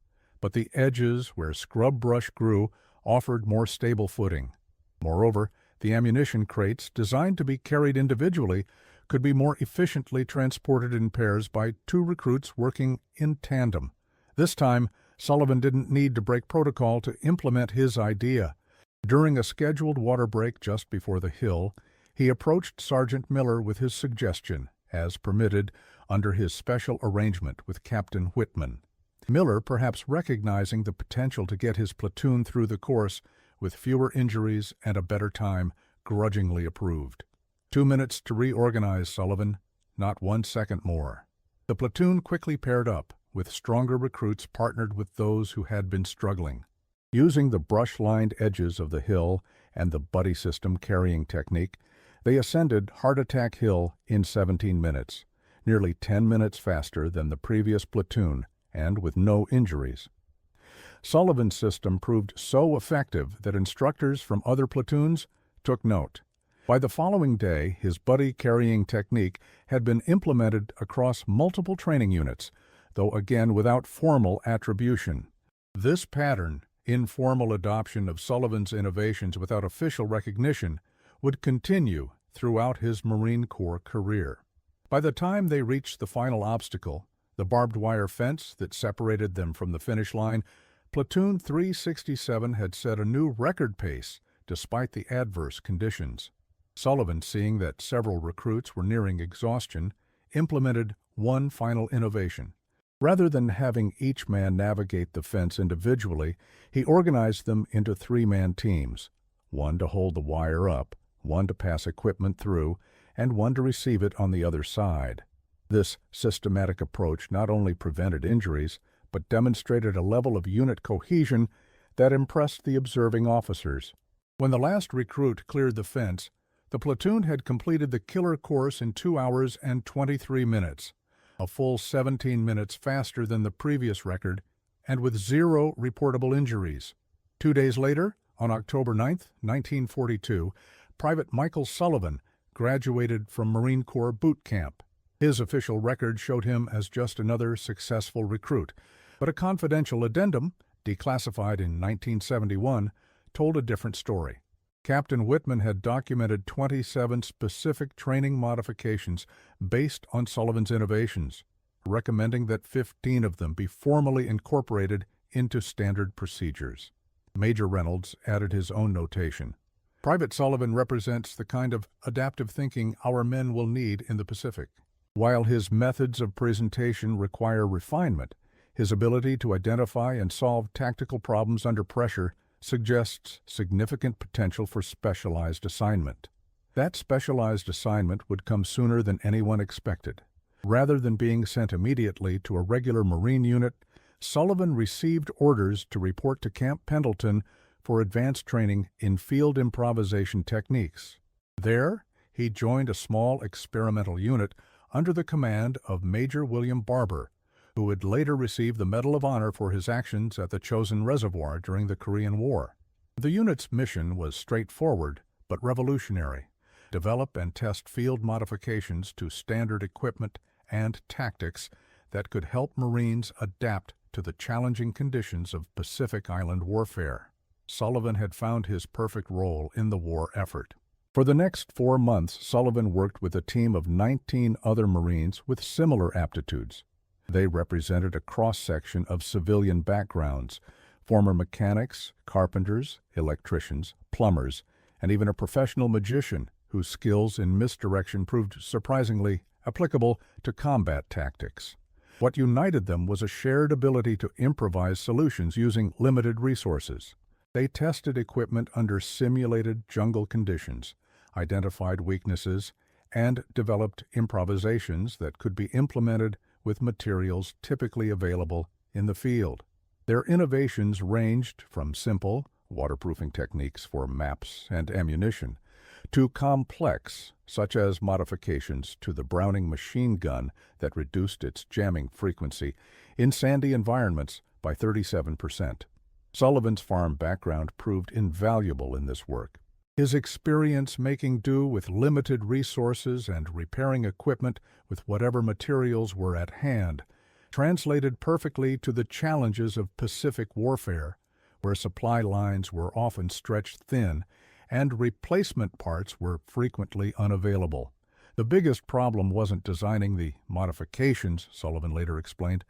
but the edges where scrub brush grew offered more stable footing. Moreover, the ammunition crates, designed to be carried individually, could be more efficiently transported in pairs by 2 recruits working in tandem. This time, Sullivan didn't need to break protocol to implement his idea. During a scheduled water break just before the hill, he approached Sergeant Miller with his suggestion, as permitted under his special arrangement with Captain Whitman. Miller, perhaps recognizing the potential to get his platoon through the course with fewer injuries and a better time, grudgingly approved. 2 minutes to reorganize, Sullivan, not 1 second more. The platoon quickly paired up, with stronger recruits partnered with those who had been struggling. Using the brush-lined edges of the hill and the buddy system carrying technique, they ascended Heart Attack Hill in 17 minutes, nearly 10 minutes faster than the previous platoon, and with no injuries. Sullivan's system proved so effective that instructors from other platoons took note. By the following day, his buddy-carrying technique had been implemented across multiple training units, though again without formal attribution. This pattern, informal adoption of Sullivan's innovations without official recognition, would continue throughout his Marine Corps career. By the time they reached the final obstacle, the barbed wire fence that separated them from the finish line, Platoon 367 had set a new record pace despite the adverse conditions. Sullivan, seeing that several recruits were nearing exhaustion, implemented one final innovation. Rather than having each man navigate the fence individually, he organized them into 3-man teams, one to hold the wire up, one to pass equipment through, and one to receive it on the other side. This systematic approach not only prevented injuries, but demonstrated a level of unit cohesion that impressed the observing officers. When the last recruit cleared the fence, the platoon had completed the killer course in 2 hours and 23 minutes, a full 17 minutes faster than the previous record, and with 0 reportable injuries. 2 days later, on October 9, 1942, Private Michael Sullivan graduated from Marine Corps boot camp. His official record showed him as just another successful recruit, but a confidential addendum, declassified in 1971, told a different story. Captain Whitman had documented 27 specific training modifications based on Sullivan's innovations, recommending that 15 of them be formally incorporated into standard procedures. Major Reynolds added his own notation. Private Sullivan represents the kind of adaptive thinking our men will need in the Pacific. While his methods of presentation require refinement, his ability to identify and solve tactical problems under pressure suggests significant potential for specialized assignment. That specialized assignment would come sooner than anyone expected. Rather than being sent immediately to a regular Marine unit, Sullivan received orders to report to Camp Pendleton for advanced training in field improvisation techniques. There, he joined a small experimental unit under the command of Major William Barber, who would later receive the Medal of Honor for his actions at the Chosin Reservoir during the Korean War. The unit's mission was straightforward but revolutionary. develop and test field modifications to standard equipment and tactics that could help Marines adapt to the challenging conditions of Pacific Island warfare. Sullivan had found his perfect role in the war effort. For the next 4 months, Sullivan worked with a team of 19 other Marines with similar aptitudes. They represented a cross-section of civilian backgrounds, former mechanics, carpenters, electricians, plumbers, and even a professional magician whose skills in misdirection proved surprisingly applicable to combat tactics. What united them was a shared ability to improvise solutions using limited resources. They tested equipment under simulated jungle conditions, identified weaknesses, and developed improvisations that could be implemented with materials typically available in the field. Their innovations ranged from simple, waterproofing techniques for maps and ammunition, to complex, such as modifications to the Browning machine gun that reduced its jamming frequency in sandy environments by 37%. Sullivan's farm background proved invaluable in this work. His experience making do with limited resources and repairing equipment with whatever materials were at hand translated perfectly to the challenges of Pacific warfare, where supply lines were often stretched thin and replacement parts were frequently unavailable. The biggest problem wasn't designing the modifications, Sullivan later explained.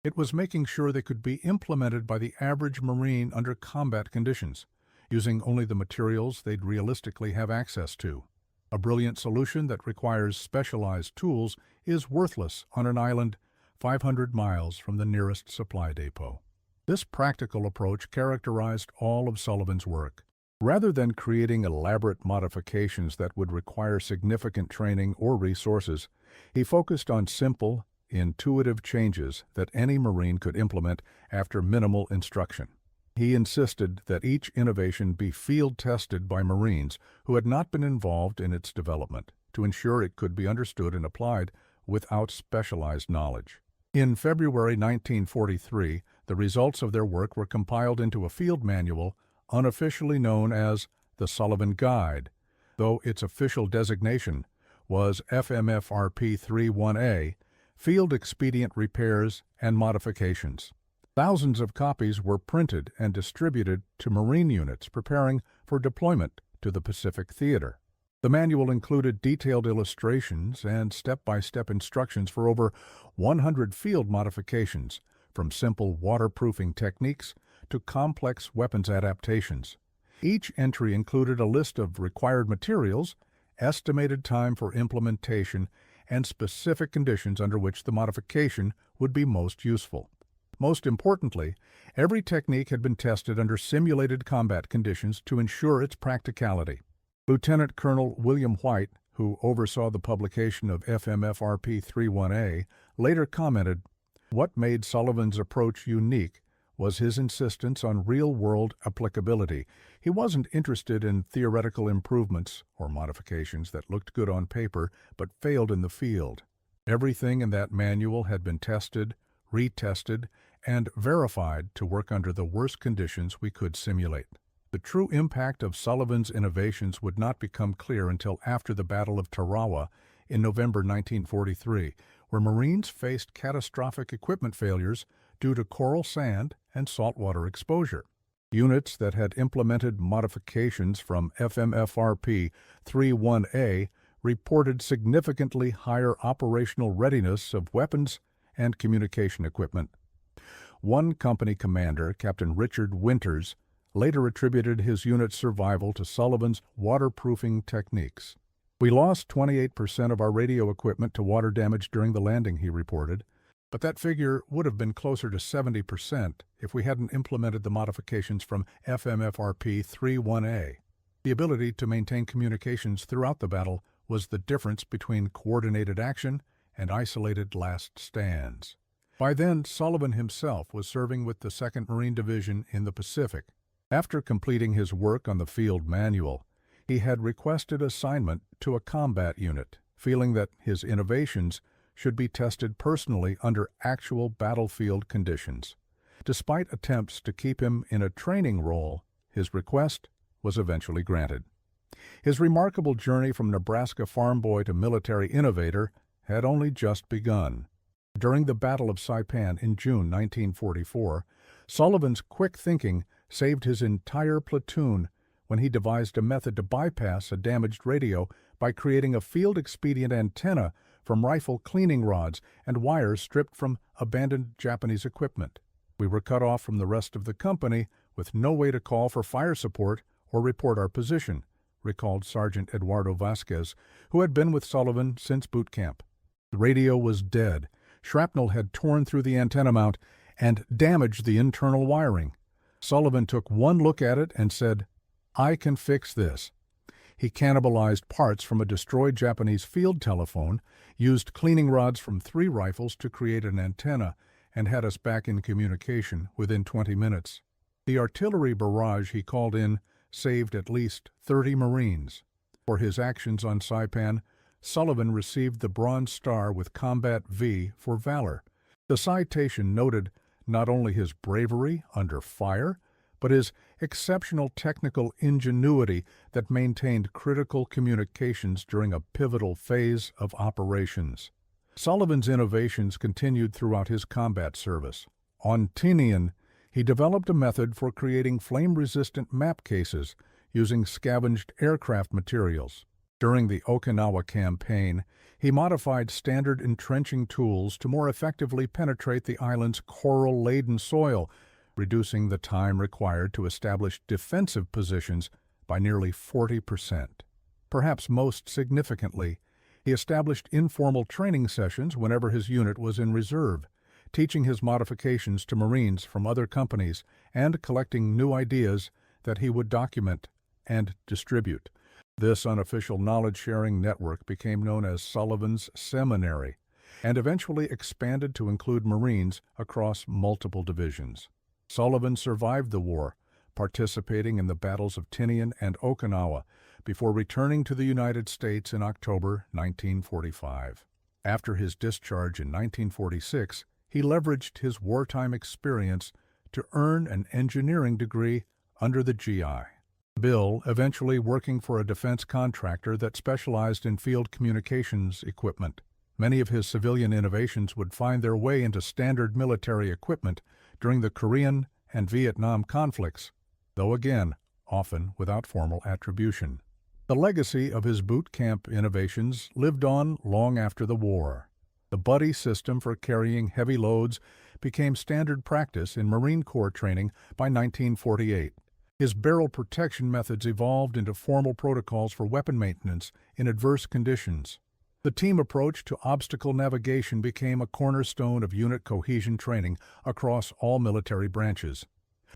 It was making sure they could be implemented by the average Marine under combat conditions, using only the materials they'd realistically have access to. A brilliant solution that requires specialized tools is worthless on an island 500 miles from the nearest supply depot. This practical approach characterized all of Sullivan's work. Rather than creating elaborate modifications that would require significant training or resources, he focused on simple, intuitive changes that any Marine could implement after minimal instruction. He insisted that each innovation be field-tested by Marines who had not been involved in its development to ensure it could be understood and applied without specialized knowledge. In February 1943, the results of their work were compiled into a field manual unofficially known as the Sullivan Guide, though its official designation was FMFRP-31A, Field Expedient Repairs and Modifications. Thousands of copies were printed and distributed to Marine units preparing for deployment to the Pacific Theater. The manual included detailed illustrations and step-by-step instructions for over 100 field modifications, from simple waterproofing techniques to complex weapons adaptations. Each entry included a list of required materials, estimated time for implementation, and specific conditions under which the modification would be most useful. Most importantly, every technique had been tested under simulated combat conditions to ensure its practicality. Lieutenant Colonel William White, who oversaw the publication of FMFRP-31A, later commented, "What made Sullivan's approach unique was his insistence on real-world applicability. He wasn't interested in theoretical improvements or modifications that looked good on paper but failed in the field. Everything in that manual had been tested, retested, and verified to work under the worst conditions we could simulate." The true impact of Sullivan's innovations would not become clear until after the Battle of Tarawa in November 1943, where Marines faced catastrophic equipment failures due to coral sand and saltwater exposure. Units that had implemented modifications from FMFRP-31A reported significantly higher operational readiness of weapons and communication equipment. One company commander, Captain Richard Winters, later attributed his unit's survival to Sullivan's waterproofing techniques. "We lost 28% of our radio equipment to water damage during the landing," he reported, "but that figure would have been closer to 70% if we hadn't implemented the modifications from FMFRP-31A. The ability to maintain communications throughout the battle was the difference between coordinated action and isolated last stands." By then, Sullivan himself was serving with the 2nd Marine Division in the Pacific. After completing his work on the field manual, he had requested assignment to a combat unit, feeling that his innovations should be tested personally under actual battlefield conditions. Despite attempts to keep him in a training role, his request was eventually granted. His remarkable journey from Nebraska farm boy to military innovator had only just begun. During the Battle of Saipan in June 1944, Sullivan's quick thinking saved his entire platoon when he devised a method to bypass a damaged radio by creating a field-expedient antenna from rifle cleaning rods and wires stripped from abandoned Japanese equipment. We were cut off from the rest of the company with no way to call for fire support or report our position, recalled Sergeant Eduardo Vasquez, who had been with Sullivan since boot camp. The radio was dead. Shrapnel had torn through the antenna mount and damaged the internal wiring. Sullivan took one look at it and said, "I can fix this." He cannibalized parts from a destroyed Japanese field telephone, used cleaning rods from 3 rifles to create an antenna, and had us back in communication within 20 minutes. The artillery barrage he called in saved at least 30 Marines. For his actions on Saipan, Sullivan received the Bronze Star with Combat V for valor. The citation noted not only his bravery under fire, but his exceptional technical ingenuity that maintained critical communications during a pivotal phase of operations. Sullivan's innovations continued throughout his combat service. On Tinian, he developed a method for creating flame-resistant map cases using scavenged aircraft materials. During the Okinawa campaign, he modified standard entrenching tools to more effectively penetrate the island's coral-laden soil, reducing the time required to establish defensive positions by nearly 40%. Perhaps most significantly, he established informal training sessions whenever his unit was in reserve, teaching his modifications to Marines from other companies and collecting new ideas that he would document and distribute. This unofficial knowledge-sharing network became known as Sullivan's Seminary and eventually expanded to include Marines across multiple divisions. Sullivan survived the war, participating in the battles of Tinian and Okinawa, before returning to the United States in October 1945. After his discharge in 1946, he leveraged his wartime experience to earn an engineering degree under the GI Bill, eventually working for a defense contractor that specialized in field communications equipment. Many of his civilian innovations would find their way into standard military equipment during the Korean and Vietnam conflicts, though again, often without formal attribution. The legacy of his boot camp innovations lived on long after the war. The buddy system for carrying heavy loads became standard practice in Marine Corps training by 1948. His barrel protection methods evolved into formal protocols for weapon maintenance in adverse conditions. The team approach to obstacle navigation became a cornerstone of unit cohesion training across all military branches.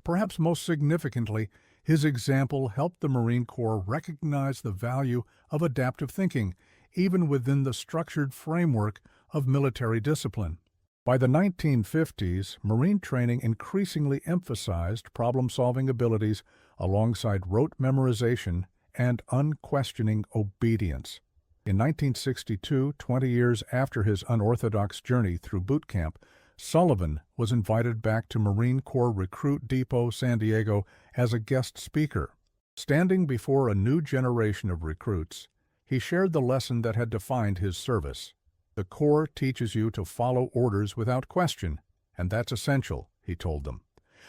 Perhaps most significantly, his example helped the Marine Corps recognize the value of adaptive thinking, even within the structured framework of military discipline. By the 1950s, Marine training increasingly emphasized problem-solving abilities alongside rote memorization and unquestioning obedience. In 1962, 20 years after his unorthodox journey through boot camp, Sullivan was invited back to Marine Corps Recruit Depot, San Diego, as a guest speaker. Standing before a new generation of recruits, he shared the lesson that had defined his service. "The Corps teaches you to follow orders without question, and that's essential," he told them.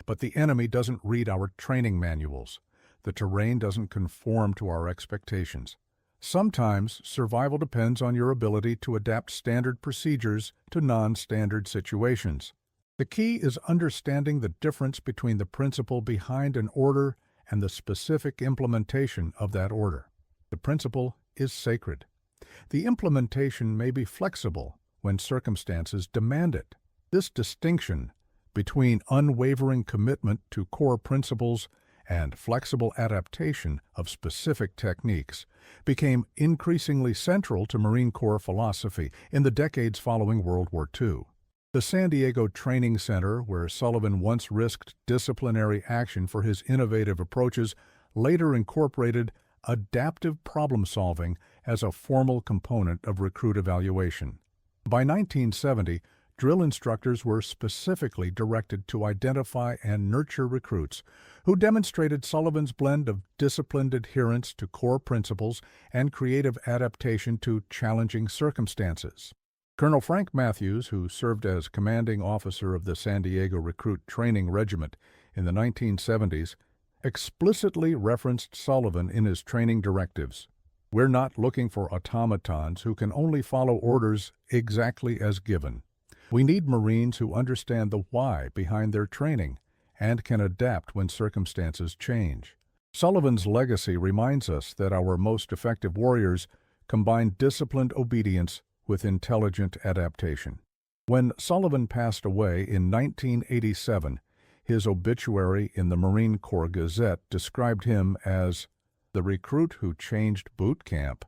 "But the enemy doesn't read our training manuals. The terrain doesn't conform to our expectations. Sometimes survival depends on your ability to adapt standard procedures to non-standard situations. The key is understanding the difference between the principle behind an order and the specific implementation of that order. The principle is sacred. The implementation may be flexible when circumstances demand it. This distinction between unwavering commitment to core principles and flexible adaptation of specific techniques became increasingly central to Marine Corps philosophy in the decades following World War II. The San Diego Training Center, where Sullivan once risked disciplinary action for his innovative approaches, later incorporated adaptive problem-solving as a formal component of recruit evaluation. By 1970, drill instructors were specifically directed to identify and nurture recruits who demonstrated Sullivan's blend of disciplined adherence to core principles and creative adaptation to challenging circumstances. Colonel Frank Matthews, who served as commanding officer of the San Diego Recruit Training Regiment in the 1970s, explicitly referenced Sullivan in his training directives. "We're not looking for automatons who can only follow orders exactly as given. We need Marines who understand the why behind their training and can adapt when circumstances change." Sullivan's legacy reminds us that our most effective warriors combine disciplined obedience with intelligent adaptation. When Sullivan passed away in 1987, his obituary in the Marine Corps Gazette described him as the recruit who changed boot camp.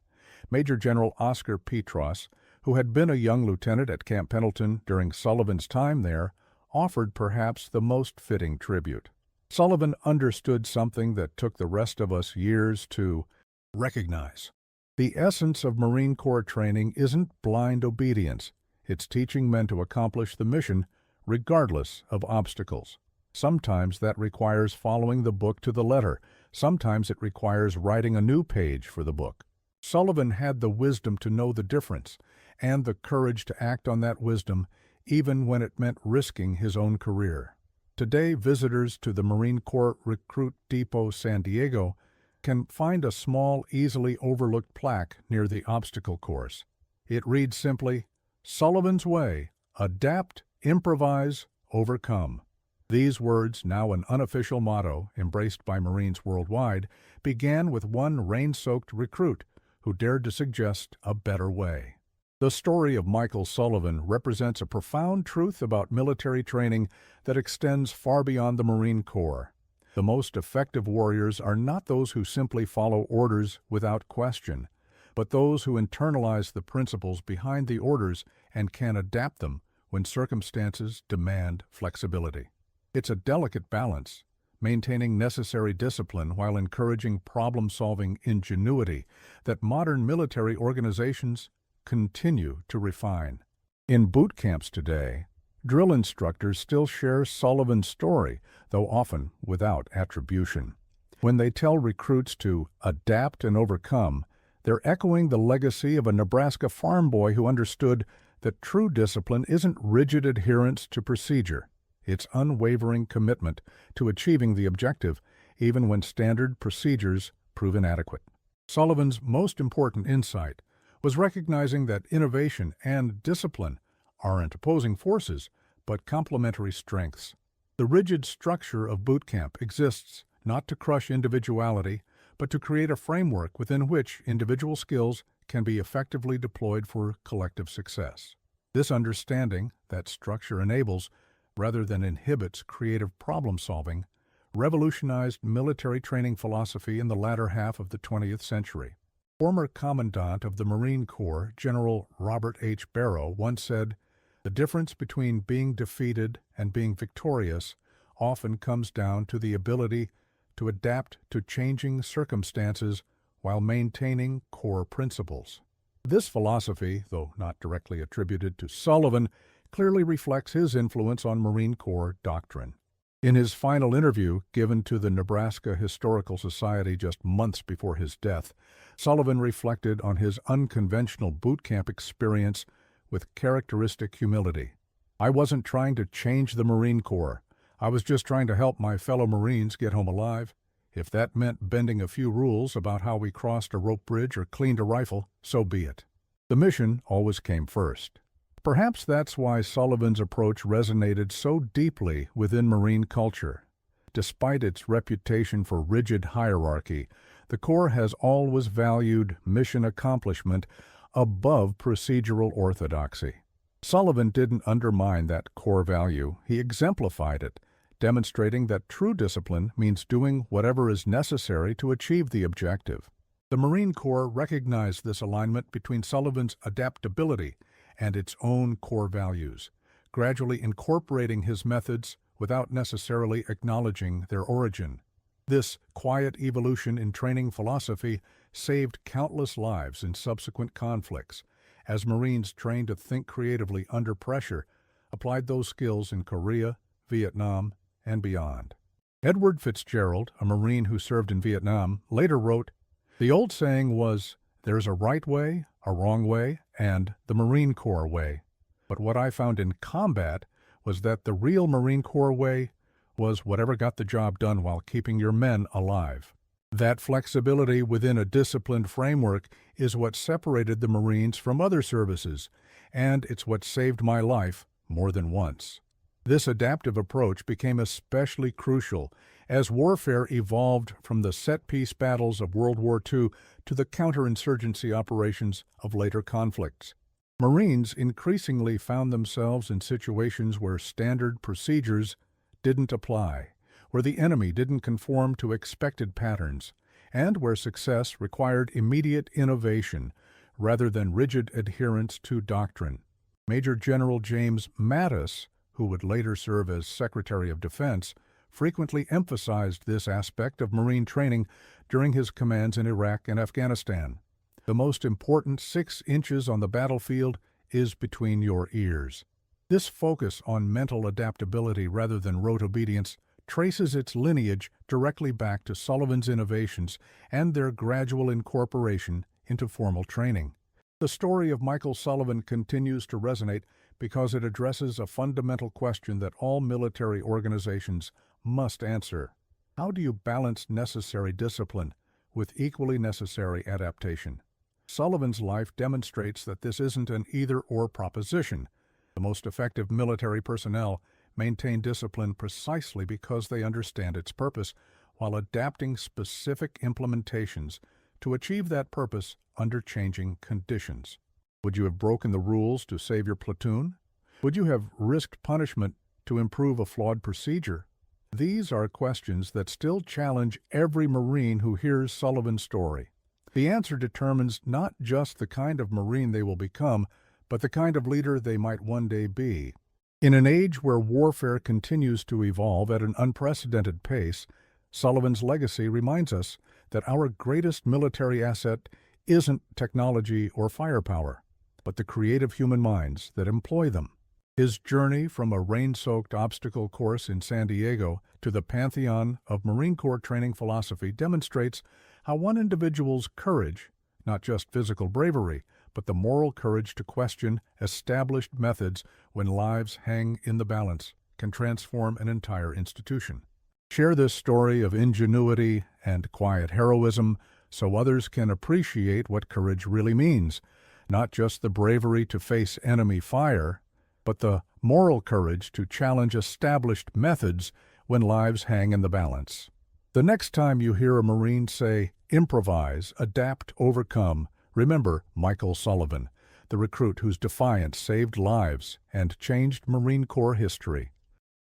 Major General Oscar Petros, who had been a young lieutenant at Camp Pendleton during Sullivan's time there, offered perhaps the most fitting tribute. Sullivan understood something that took the rest of us years to recognize. The essence of Marine Corps training isn't blind obedience. It's teaching men to accomplish the mission regardless of obstacles. Sometimes that requires following the book to the letter. Sometimes it requires writing a new page for the book. Sullivan had the wisdom to know the difference and the courage to act on that wisdom even when it meant risking his own career. Today, visitors to the Marine Corps Recruit Depot San Diego can find a small, easily overlooked plaque near the obstacle course. It reads simply, "Sullivan's Way: Adapt, Improvise, Overcome." These words, now an unofficial motto embraced by Marines worldwide, began with one rain-soaked recruit who dared to suggest a better way. The story of Michael Sullivan represents a profound truth about military training that extends far beyond the Marine Corps. The most effective warriors are not those who simply follow orders without question, but those who internalize the principles behind the orders and can adapt them when circumstances demand flexibility. It's a delicate balance, maintaining necessary discipline while encouraging problem-solving ingenuity that modern military organizations continue to refine. In boot camps today, drill instructors still share Sullivan's story, though often without attribution. When they tell recruits to adapt and overcome, they're echoing the legacy of a Nebraska farm boy who understood that true discipline isn't rigid adherence to procedure. It's unwavering commitment to achieving the objective, even when standard procedures prove inadequate. Sullivan's most important insight was recognizing that innovation and discipline aren't opposing forces, but complementary strengths. The rigid structure of boot camp exists not to crush individuality, but to create a framework within which individual skills can be effectively deployed for collective success. This understanding that structure enables, rather than inhibits, creative problem-solving, revolutionized military training philosophy in the latter half of the 20th century. Former Commandant of the Marine Corps, General Robert H. Barrow, once said, "The difference between being defeated and being victorious often comes down to the ability to adapt to changing circumstances while maintaining core principles." This philosophy, though not directly attributed to Sullivan, clearly reflects his influence on Marine Corps doctrine. In his final interview given to the Nebraska Historical Society just months before his death, Sullivan reflected on his unconventional boot camp experience with characteristic humility. "I wasn't trying to change the Marine Corps. I was just trying to help my fellow Marines get home alive. If that meant bending a few rules about how we crossed a rope bridge or cleaned a rifle, so be it." The mission always came first. Perhaps that's why Sullivan's approach resonated so deeply within Marine culture. Despite its reputation for rigid hierarchy, the Corps has always valued mission accomplishment above procedural orthodoxy. Sullivan didn't undermine that core value, he exemplified it, demonstrating that true discipline means doing whatever is necessary to achieve the objective. The Marine Corps recognized this alignment between Sullivan's adaptability and its own core values, gradually incorporating his methods without necessarily acknowledging their origin. This quiet evolution in training philosophy saved countless lives in subsequent conflicts, as Marines trained to think creatively under pressure, applied those skills in Korea, Vietnam, and beyond. Edward Fitzgerald, a Marine who served in Vietnam, later wrote, "The old saying was, 'There's a right way, a wrong way, and the Marine Corps way.' But what I found in combat was that the real Marine Corps way was whatever got the job done while keeping your men alive." That flexibility within a disciplined framework is what separated the Marines from other services, and it's what saved my life more than once. This adaptive approach became especially crucial as warfare evolved from the set-piece battles of World War II to the counterinsurgency operations of later conflicts. Marines increasingly found themselves in situations where standard procedures didn't apply, where the enemy didn't conform to expected patterns, and where success required immediate innovation rather than rigid adherence to doctrine. Major General James Mattis, who would later serve as Secretary of Defense, frequently emphasized this aspect of Marine training during his commands in Iraq and Afghanistan. The most important 6 inches on the battlefield is between your ears. This focus on mental adaptability rather than rote obedience traces its lineage directly back to Sullivan's innovations and their gradual incorporation into formal training. The story of Michael Sullivan continues to resonate because it addresses a fundamental question that all military organizations must answer. How do you balance necessary discipline with equally necessary adaptation? Sullivan's life demonstrates that this isn't an either-or proposition. The most effective military personnel maintain discipline precisely because they understand its purpose, while adapting specific implementations to achieve that purpose under changing conditions. Would you have broken the rules to save your platoon? Would you have risked punishment to improve a flawed procedure? These are questions that still challenge every Marine who hears Sullivan's story. The answer determines not just the kind of Marine they will become, but the kind of leader they might one day be. In an age where warfare continues to evolve at an unprecedented pace, Sullivan's legacy reminds us that our greatest military asset isn't technology or firepower, but the creative human minds that employ them. His journey from a rain-soaked obstacle course in San Diego to the pantheon of Marine Corps training philosophy demonstrates how one individual's courage, not just physical bravery, but the moral courage to question established methods when lives hang in the balance, can transform an entire institution. Share this story of ingenuity and quiet heroism so others can appreciate what courage really means, not just the bravery to face enemy fire, but the moral courage to challenge established methods when lives hang in the balance. The next time you hear a Marine say, improvise, adapt, overcome, remember Michael Sullivan, the recruit whose defiance saved lives and changed Marine Corps history.